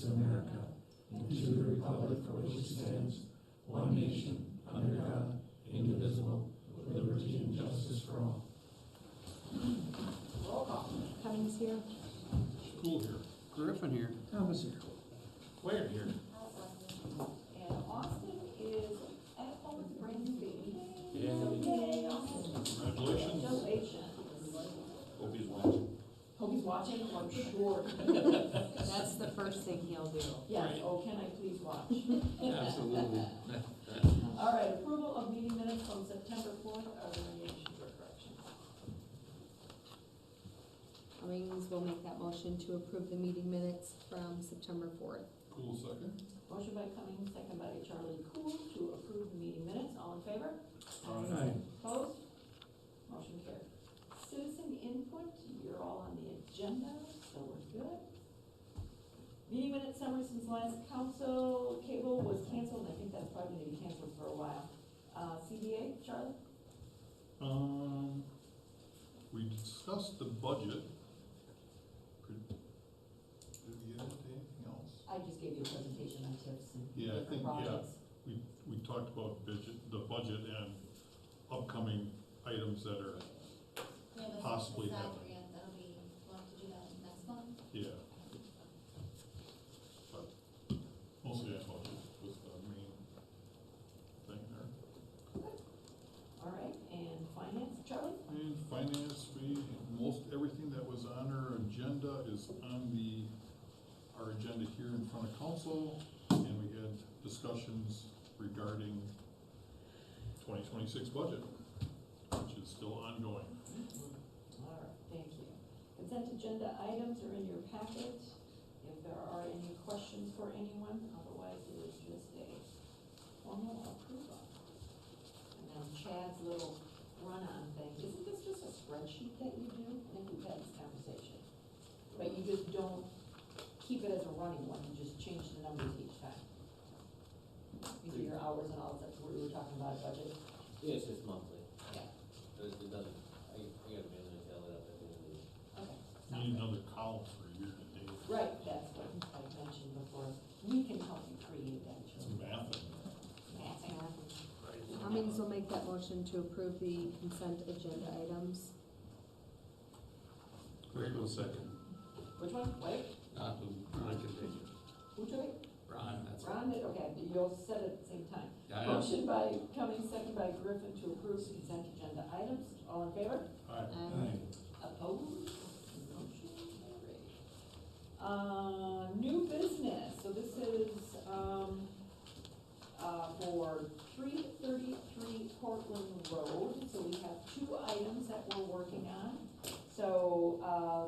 States of America and to the republic for which it stands, one nation, under God, indivisible, with liberty and justice for all. Roll call. Cummings here. School here. Griffin here. Thomas here. Where here? And Austin is at home with brand new baby. Yay. Yay, Austin. Congratulations. Congratulations. Hope he's watching. Hope he's watching, I'm sure. That's the first thing he'll do. Yes, oh, can I please watch? Absolutely. All right, approval of meeting minutes from September 4th, are there any additions or corrections? Cummings will make that motion to approve the meeting minutes from September 4th. Cool second. Motion by Cummings, second by Charlie Cool to approve the meeting minutes, all in favor? Aye. Opposed? Motion carried. Citizen input, you're all on the agenda, so we're good. Meeting minute summary since last council, cable was canceled, and I think that's probably gonna be canceled for a while. CDA, Charlie? We discussed the budget. Did we get into anything else? I just gave you a presentation on tips and Yeah, I different think, projects. we talked about the budget and upcoming items that are, Possibly The happen. grant, that'll be, we'll have to do that next month. yeah. But mostly that budget was the main thing there. All right, and finance, Charlie? And finance, everything that was on our agenda is on our agenda here in front of council, and we had discussions regarding 2026 budget, which is still ongoing. All right, thank you. Consent agenda items are in your packet. If there are any questions for anyone, otherwise it is just a formal approval. And then Chad's little run-on thing, isn't this just a spreadsheet that you do? I think we've had this conversation. But you just don't keep it as a running one, you just change the numbers each time. You do your hours and all that, we were talking about budget. Yeah, it's just monthly. Yeah. It doesn't, I gotta manually tell it up at the end of the week. Okay. Need another column for year to date. Right, that's what I mentioned before. We can help you create that. It's math in there. Cummings will make that motion to approve the consent agenda items. Wait one second. Which one? Wait, Not who, Ron can take it. who took it? Ron, that's. Ron did, okay, you'll set it at the same time. Yeah, yeah. Motion by Cummings, second by Griffin to approve the consent agenda items. All in favor? Aye. Opposed? Motion carried. New business, so this is, for 333 Portland Road. So we have two items that we're working on. So,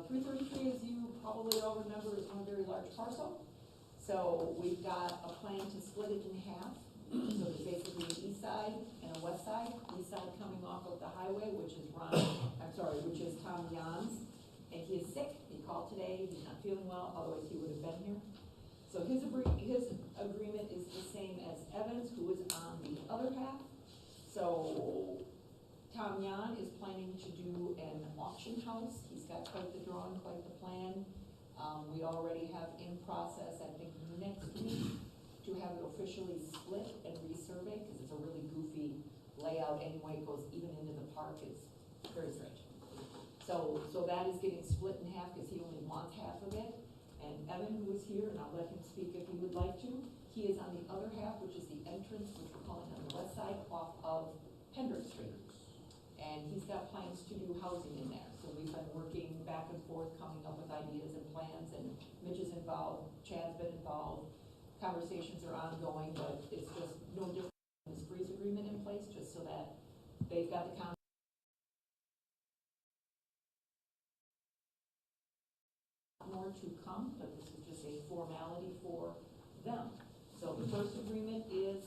333, as you probably all remember, is one very large parcel. So we've got a plan to split it in half. So there's basically an east side and a west side. East side coming off of the highway, which is which is Tom Jan's. And he is sick. He called today. He's not feeling well, otherwise he would have been here. So his agreement is the same as Evans, who is on the other half. So Tom Jan is planning to do an auction house. He's got quite the drawing, quite the plan. We already have in process, I think next week, to have it officially split and resurvey, because it's a really goofy layout anyway. It goes even into the park. It's very strange. So that is getting split in half because he only wants half of it. And Evan, who is here, and I'll let him speak if he would like to, he is on the other half, which is the entrance, which we're calling on the west side, off of Hendrick Street. And he's got plans to do housing in there. So we've been working back and forth, coming up with ideas and plans, and Mitch is involved, Chad's been involved. Conversations are ongoing, but it's just no different than this freeze agreement in place, just so that they've got the more to come, but this is just a formality for them. So the first agreement is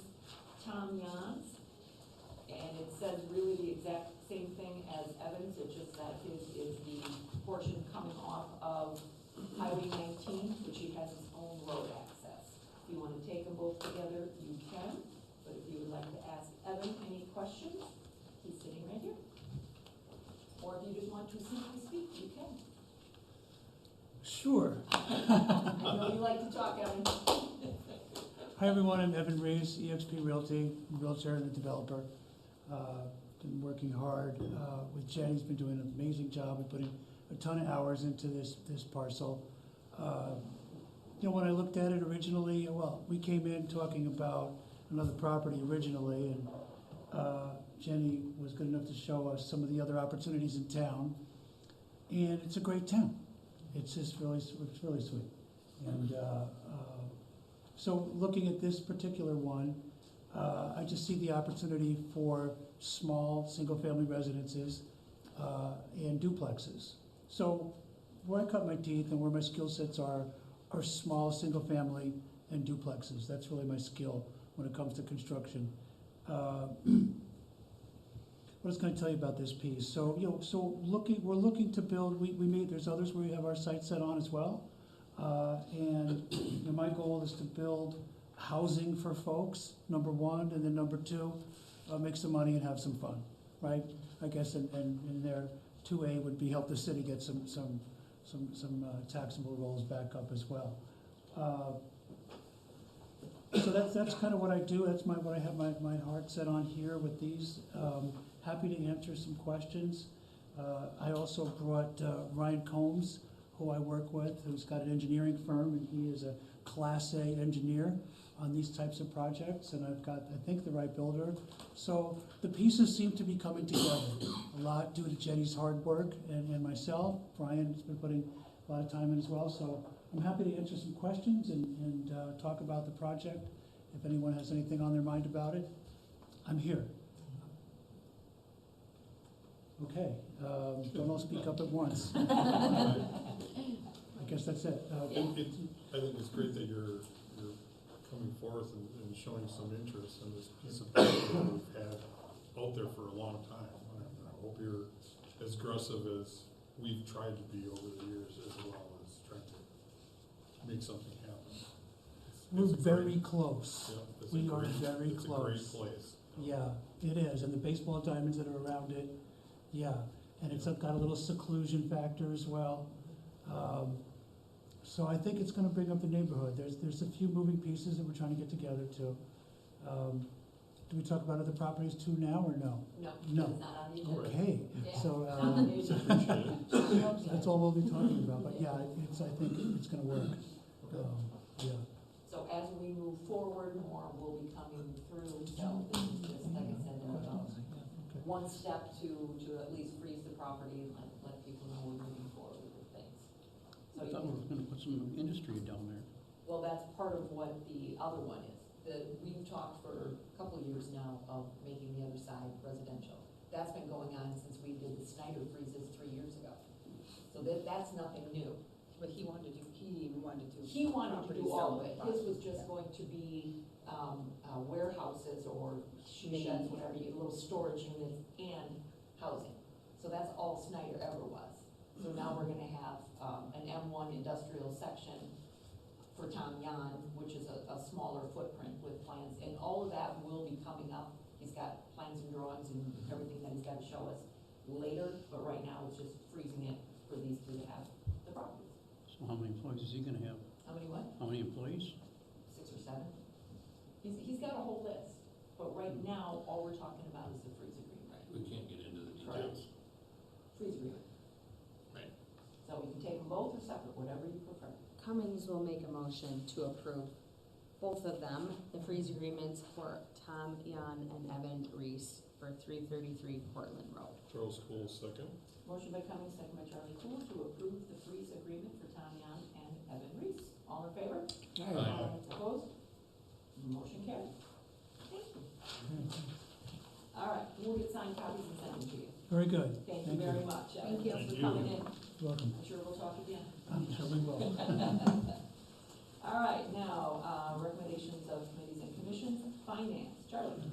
Tom Jan's, and it says really the exact same thing as Evans, it's just that his is the portion coming off of Highway 19, which he has his own road access. If you want to take them both together, you can, but if you would like to ask Evan any questions, he's sitting right here. Or if you just want to simply speak, you can. Sure. I know Would you like to talk, Evan? Hi, everyone, I'm Evan Reeves, eXp Realty, Realtor and a developer. Been working hard with Jen, he's been doing an amazing job, we're putting a ton of hours into this parcel. When I looked at it originally, well, we came in talking about another property originally, and Jenny was good enough to show us some of the other opportunities in town, and it's a great town. It's just really, it's really sweet. And so looking at this particular one, I just see the opportunity for small, single-family residences and duplexes. So where I cut my teeth and where my skill sets are small, single-family and duplexes. That's really my skill when it comes to construction. What else can I tell you about this piece? So, we're looking to build, there's others where we have our sights set on as well. My goal is to build housing for folks, number one, and then number two, make some money and have some fun, right? I guess, and their 2A would be help the city get some taxable rolls back up as well. So that's kind of what I do. That's what I have my heart set on here with these. Happy to answer some questions. I also brought Ryan Combs, who I work with, who's got an engineering firm, and he is a Class A engineer on these types of projects, and I've got, I think, the right builder. So the pieces seem to be coming together, a lot due to Jenny's hard work and myself. Brian's been putting a lot of time in as well, so I'm happy to answer some questions and talk about the project. If anyone has anything on their mind about it, I'm here. Okay, don't all speak up at once. I guess that's it. I think it's great that you're coming forth and showing some interest in this piece of property that we've had out there for a long time. I hope you're as aggressive as we've tried to be over the years, as well as trying to make something happen. We're very close. Yeah, We are very it's close. It's a great place. Yeah, it is, and the baseball diamonds that are around it, yeah. And it's got a little seclusion factor as well. So I think it's gonna bring up the neighborhood. There's a few moving pieces that we're trying to get together too. Do we talk about other properties too now or no? No. No. It's not on the agenda. Okay, Yeah, so, it's not on the agenda. that's all we'll be talking about, but yeah, I think it's gonna work. Yeah. So as we move forward, more will be coming through, so this is just, like I said, one step to at least freeze the property and let people know we're moving forward with things. So I thought we were gonna put some industry down there. well, that's part of what the other one is. We've talked for a couple of years now of making the other side residential. That's been going on since we did the Snyder freezes 3 years ago. So that's nothing new. But he wanted to, he wanted to. He wanted to do all of it. His was just Yeah. going to be warehouses or sheds, whatever, little storage units and housing. So that's all Snyder ever was. So now we're gonna have an M1 industrial section for Tom Yan, which is a smaller footprint with plans. And all of that will be coming up. He's got plans and drawings and everything that he's got to show us later, but right now it's just freezing it for these two to have the properties. So how many employees is he gonna have? How many what? How many employees? 6 or 7. He's got a whole list, but right now, all we're talking about is the freeze agreement. We can't get into the Correct. details. Freeze agreement. Right. So we can take them both or separate, whatever you prefer. Cummings will make a motion to approve both of them, the freeze agreements for Tom Yan and Evan Reese for 333 Portland Road. Charles Cole, second. Motion by Cummings, second by Charlie Cool to approve the freeze agreement for Tom Yan and Evan Reese. All in favor? Aye. Opposed? Motion carried. Thank you. All right, we'll get signed copies and send them to you. Very good. Thank you very much. Thank you. Thanks for coming in. You're welcome. I'm sure we'll talk again. I'm sure we will. All right, now, recommendations of committees and commissions. Finance, Charlie.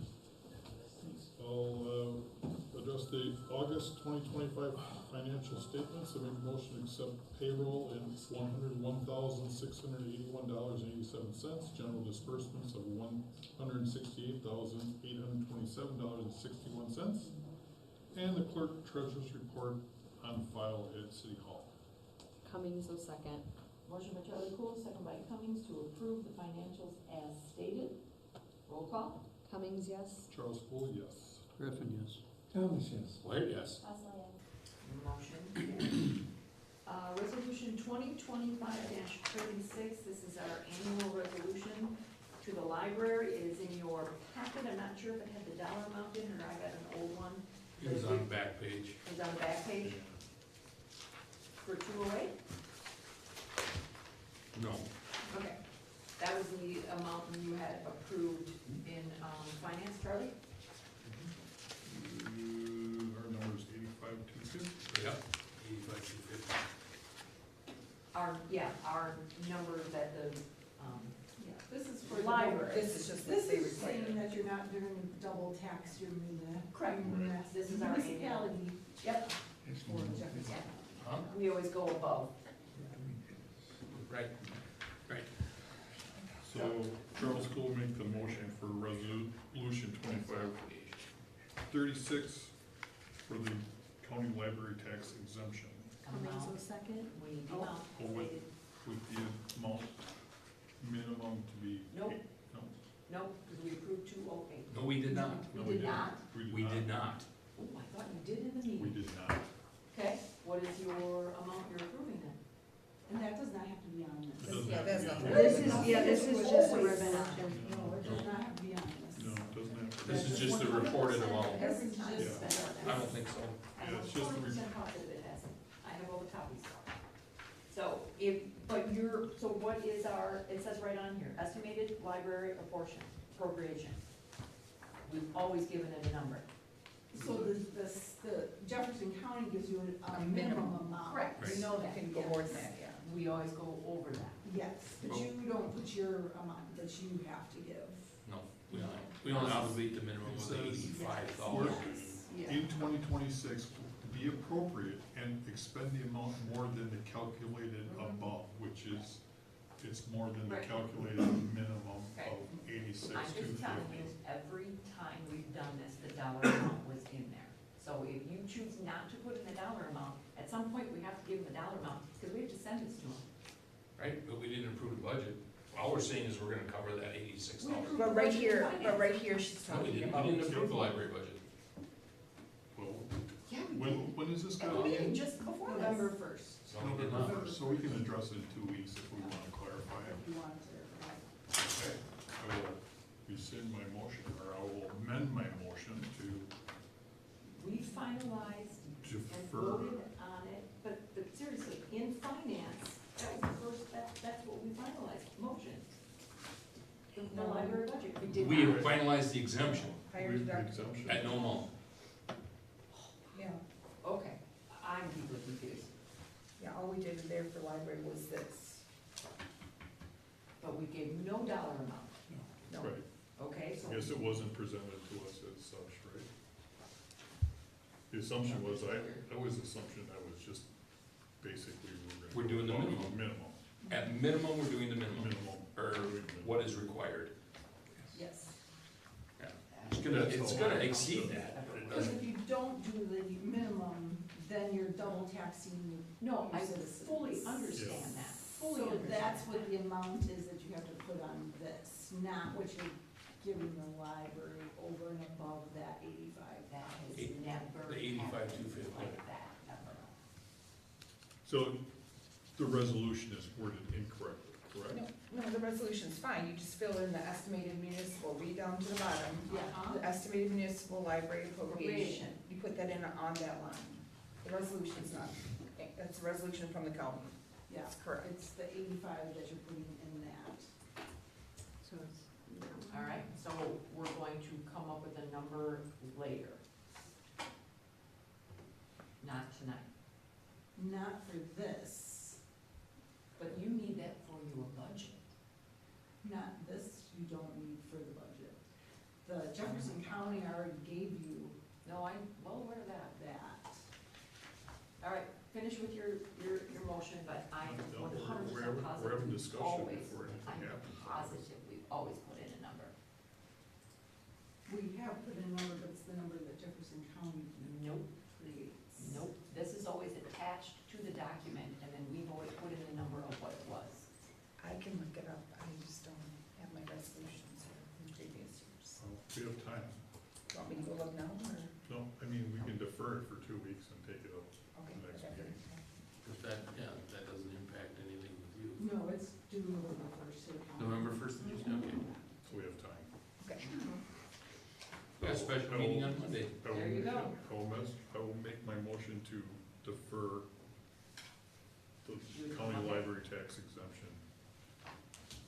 I'll address the August 2025 financial statements. I make a motion to accept payroll in $101,681.87, general disbursements of $168,827.61, and the clerk treasurer's report on file at City Hall. Cummings will second. Motion by Charlie Cool, second by Cummings to approve the financials as stated. Roll call. Cummings, yes. Charles Poole, yes. Griffin, yes. Thomas, yes. Wait, yes. Hustle, yes. Motion carried. Resolution 2025-36, this is our annual resolution to the library. It is in your packet. I'm not sure if it had the dollar amount in it, or I got an old one. It was on the back page. It's on the back page for 208? No. Okay. That was the amount you had approved in finance, Charlie? Our number is 85,250. Yep. 85,250. Our number that the, Yeah, this is for the Library. This is just, this is saying that you're not doing double tax, you're in the. Correct. in the This is our annual. municipality yep, for Jefferson. Huh? we always go above. Right, right. So Charles Poole make the motion for resolution 2536 for the county library tax exemption Cummings Amount. will second. We need the amount Oh, wait. stated. with the amount minimum to be. Nope. No, Nope, because we approved 208. No, we did not. We no, did not? We did not. Oh, I thought you did in the We meeting. did not. Okay, what is your amount you're approving then? And that does not have to be on It this. doesn't Yeah, have that's to be not- on. This is, yeah, this is just a Always. revenue. No, it does not have to be on this. No, it doesn't have to. This is just the reported amount. Every time Yeah. you spend on I don't think so. I'm Yeah, it's just the 100% positive it hasn't. I have all the copies. So so what is it says right on here, estimated library appropriation. We've always given it a number. So the Jefferson County gives you a minimum amount. Correct, we know that. Can go more than that, yeah. We always go over that. Yes, but you don't put your amount that you have to give. No, we don't obligate the minimum of It says- 85,000. Yeah. In 2026, to be appropriate and expend the amount more than the calculated above, which is, it's more than the Right. calculated minimum Okay. of I'm 86,250. just telling you, every time we've done this, the dollar amount was in there. So if you choose not to put in the dollar amount, at some point, we have to give them the dollar amount, because we have to send this to them. Right, but we didn't approve the budget. All we're saying is we're gonna cover that 86,000. But right here, she's No, we talking didn't, about. we didn't approve the library budget. Well, Yeah, when is this At the gonna be? meeting just before this. November 1st, So we did not. November 1st, so we can address it in 2 weeks if we want to clarify it. if you want to. Okay, I will rescind my motion, or I will amend my motion to We finalized and defer. voted on it, but seriously, in finance, that was the first, that's what we finalized, motion. The library budget. We finalized the exemption Higher with the deductible. exemption. at no amount. Yeah, Okay, I'm deeply confused, yeah, all we did there for library was this. but we gave no dollar amount, No. Right, okay, I so. guess it wasn't presented to us as such, right? The assumption was, that was the assumption that was just basically We're we're doing the gonna. minimum. Minimum, At minimum, we're doing the minimum, minimum. or what is required. Yes. Yeah. It's gonna exceed that, but it Because doesn't. if you don't do the minimum, then you're double taxing. No, I your citizens. fully understand that, fully So understand. that's what the amount is that you have to put on this, not what you're giving the library over and above that 85. That has Eight- never. the 85,250. happened Like that, ever. So the resolution is worded incorrectly, correct? No, the resolution's fine, you just fill in the estimated municipal, read down to the bottom. Yeah. The estimated municipal library appropriation, Appropriation. you put that in on that line. The resolution's not, that's a resolution from the county. Yeah, That's correct. it's the 85 that you're putting in that. So it's, All right, so we're going to come up with a number later. Not tonight, Not for this, but you need that for your budget. not this, you don't need for the budget. The Jefferson County already gave you No, I'm well aware of that. that. All right, finish with your motion, but I am No, 100% we're having positive. discussion Always, before anything I'm happens. positive, we've always put in a number. We have put in a number, but it's the number that Jefferson County Nope, creates. nope, this is always attached to the document, and then we've always put in the number of what it was. can look it up, I just don't have my resolutions here from previous years. So we have time. Want me to go look now, or? No, I mean, we can defer it for 2 weeks and take it up Okay, next whatever. meeting. If that, yeah, that doesn't impact anything with you. No, it's due November first. November first, okay. So we have time. Okay. We got a special meeting on Monday. There you go. I will make my motion to defer the county library tax exemption.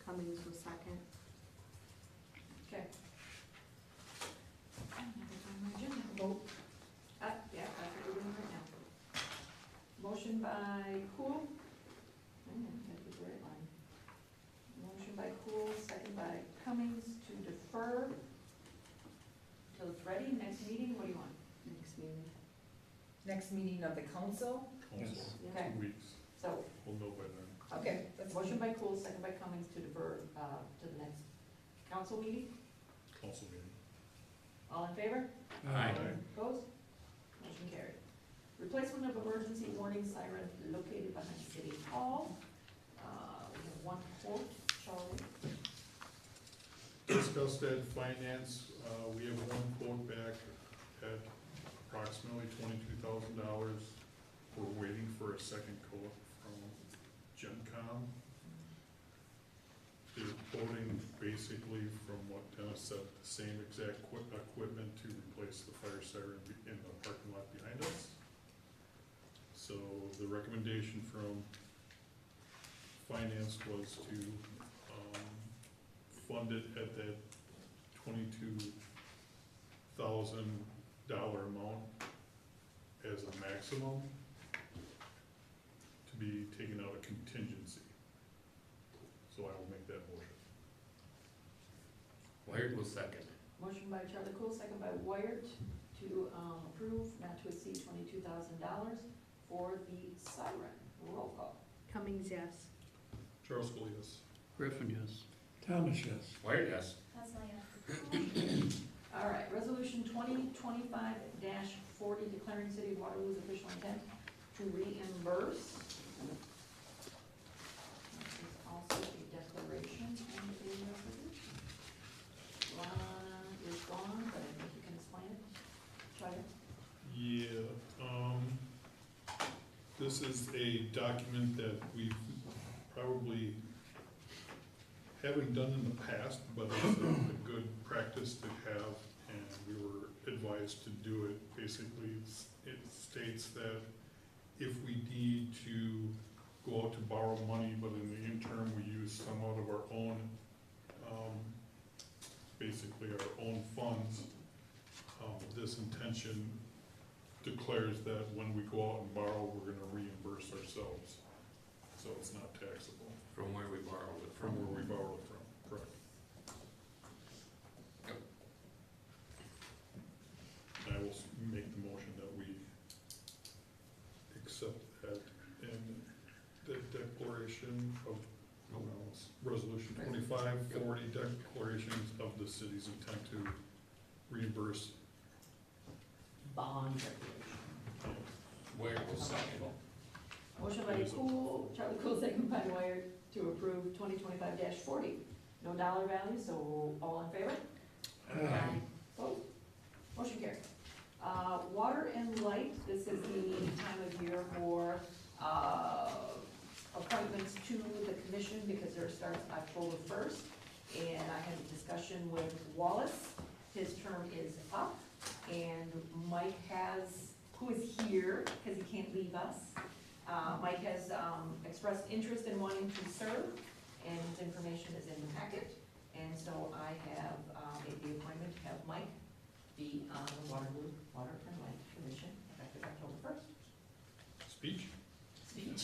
Cummings was second. Okay. Vote. Yeah, that's what we're doing right now. Motion by Cool. Gotta get the right line. Motion by Cool, second by Cummings to defer till it's ready. Next meeting, what do you want? Next meeting. Next meeting of the council? Also, Okay. 2 weeks. So, We'll know by then. Okay, that's motion by Cool, second by Cummings to defer, to the next council meeting. Council meeting. All in favor? Aye. Opposed? Motion carried. Replacement of emergency warning siren located behind City Hall. We have one quote, Charlie. Discussed at finance, we have one quote back at approximately $22,000. We're waiting for a second quote from GenCom. They're quoting basically from what Dennis said, the same exact equipment to replace the fire siren in the parking lot behind us. So the recommendation from finance was to fund it at that $22,000 amount as a maximum to be taken out of contingency. So I will make that motion. Wired was second. Motion by Charlie Cool, second by Wired to approve not to exceed $22,000 for the siren. Roll call. Cummings, yes. Charles Cole, yes. Griffin, yes. Thomas, yes. Wired, yes. That's my, All right, resolution 2025-40, declaring City of Waterloo's official intent to reimburse. This is also a declaration and a resolution. Lana is gone, but I think you can explain it. Charlie? Yeah, this is a document that we've probably haven't done in the past, but it's a good practice to have, and we were advised to do it. Basically, it states that if we need to go out to borrow money, but in the interim, we use some out of our own, basically our own funds, this intention declares that when we go out and borrow, we're gonna reimburse ourselves. So it's not taxable. From where we borrowed it From where we borrowed from, correct. Yep. And I will make the motion that we accept that in the declaration of, resolution 2540, declarations of the city's intent to reimburse. Bond. Wired was second. Motion by Cool, Charlie Cool, second by Wired to approve 2025-40. No dollar value, so all in favor? Aye. Opposed? Motion carried. Water and light, this is the time of year for appointments to the commission because there starts October 1st. And I had a discussion with Wallace. His term is up. And Mike who is here because he can't leave us. Mike has expressed interest in wanting to serve, and his information is in the packet. And so I have made the appointment to have Mike be on the Waterloo Water and Light Commission effective October 1st. Speech? Speech.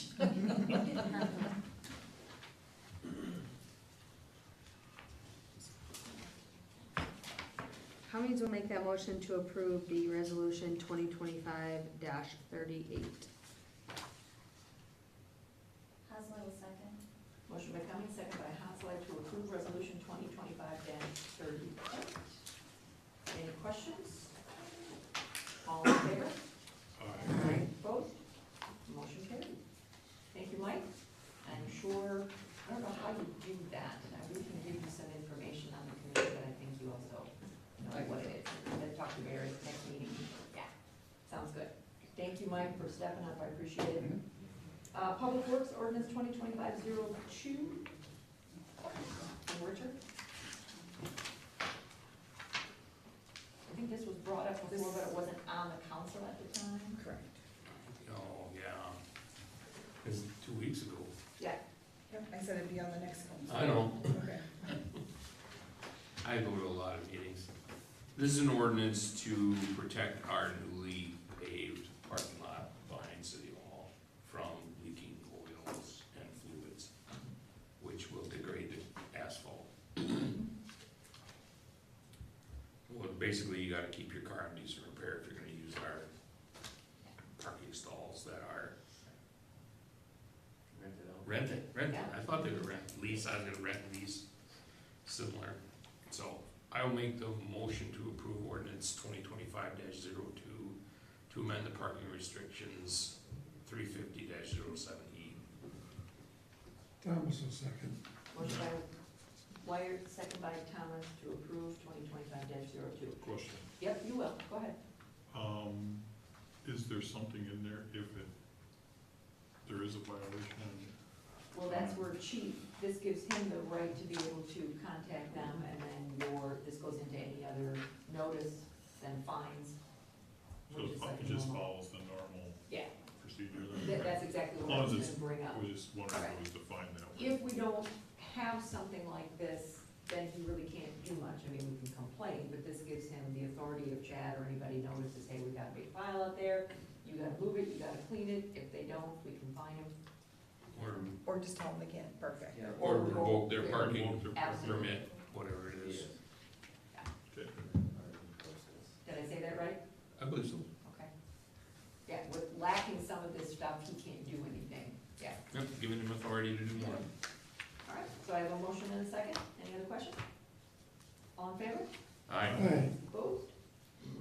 Cummings will make that motion to approve the resolution 2025-38. Haslett was second. Motion by Cummings, second by Haslett to approve resolution 2025-38. Any questions? All in favor? Aye. Opposed? Motion carried. Thank you, Mike. I'm sure, I don't know how you do that, and we can give you some information on the commission, but I think you also know what it is. Then talk to Barry next meeting. Yeah, sounds good. Thank you, Mike, for stepping up, I appreciate it. Public Works Ordinance 2025-02. Richard? I think this was brought up before, but it wasn't on the council at the time. Correct. Oh, yeah. It's 2 weeks ago. Yeah. Yep, I said it'd be on the next council. I know. Okay. I go to a lot of meetings. This is an ordinance to protect our newly paved parking lot behind City Hall from leaking oils and fluids, which will degrade the asphalt. Well, basically, you gotta keep your car in decent repair if you're gonna use our parking stalls that are Rent it out. rented. I thought they were lease, I was gonna rent lease, similar. So I will make the motion to approve ordinance 2025-02 to amend the parking restrictions 350-07E. Thomas will second. Motion by Wyatt, second by Thomas to approve 2025-02. Question. Yep, you will, go ahead. Is there something in there if there is a violation? Well, that's where chief, this gives him the right to be able to contact them, and then this goes into any other notice, then fines. So which is like it just normal. follows the normal Yeah, procedure? that's exactly As what I long was as gonna bring up. I was just wondering if it was defined that way. If we don't have something like this, then he really can't do much. I mean, we can complain, but this gives him the authority of Chad or anybody notices, hey, we got a big pile out there, you gotta move it, you gotta clean it. If they don't, we can fine them. Or just tell them they can't, perfect. Yeah. Or revoke their parking Absolutely. permit, whatever it is. Okay. Did I say that right? I believe so. Okay. Yeah, with lacking some of this stuff, he can't do anything. Yeah. Yep, giving him authority to do more. All right, so I have a motion and a second. Any other questions? All in favor? Aye. Opposed?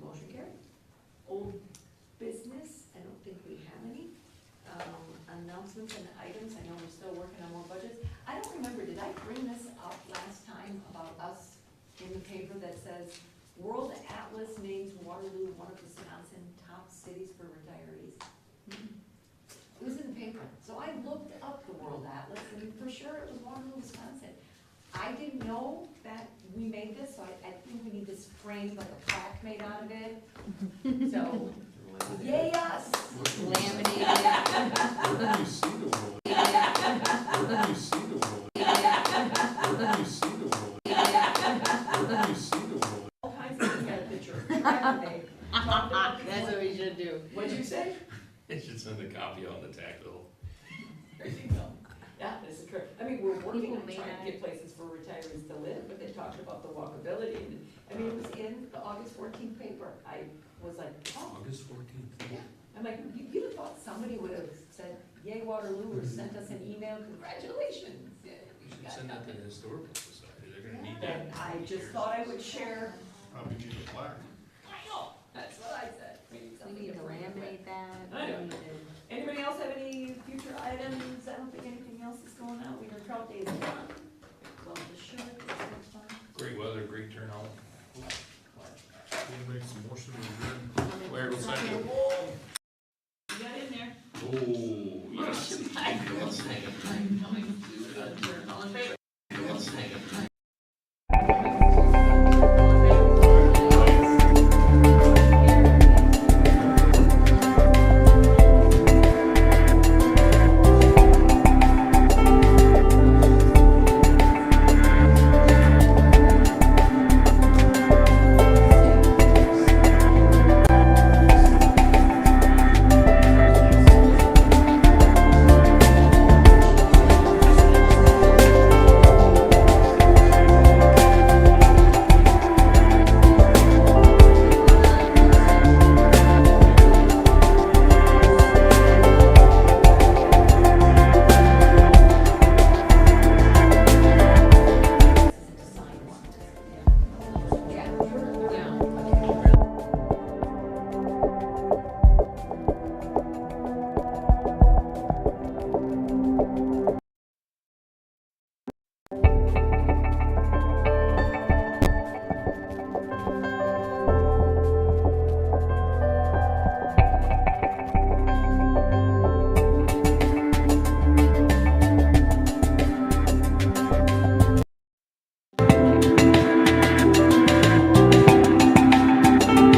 Motion carried. Old business, I don't think we have any. Announcements and items, I know we're still working on more budgets. I don't remember, did I bring this up last time about us in the paper that says World Atlas names Waterloo one of Wisconsin top cities for retirees? It was in the paper, so I looked up the World Atlas, and for sure it was Waterloo, Wisconsin. I didn't know that we made this, so I think we need this framed, like a plaque made out of it. So, yay us! Laminated. Where do you see the world? Where do you see the world? Where do you see the world? Where do you see the world? All kinds of things, got a picture. That's That's what we should do. What'd you say? It should send a copy on the tack bill. There you go. Yeah, this is correct. I mean, we're working People on may trying to not- get places for retirees to live, but they talked about the walkability. And I mean, it was in the August 14th paper. I was like, oh, August 14th. yeah. I'm like, you'd have thought somebody would have said, yay Waterloo, or sent us an email, congratulations. Yeah, You we should got send that to nothing. the historical society, they're gonna need that. And I just thought I would share. Probably need a plaque. I know, that's what I said. We need We something need to bring it with. laminate that. I know. We need to- Anybody else have any future items? I don't think anything else is going on. We heard Trout Day is done. Well, the show, it's fun. Great weather, great turnout. We'll make some motion to adjourn.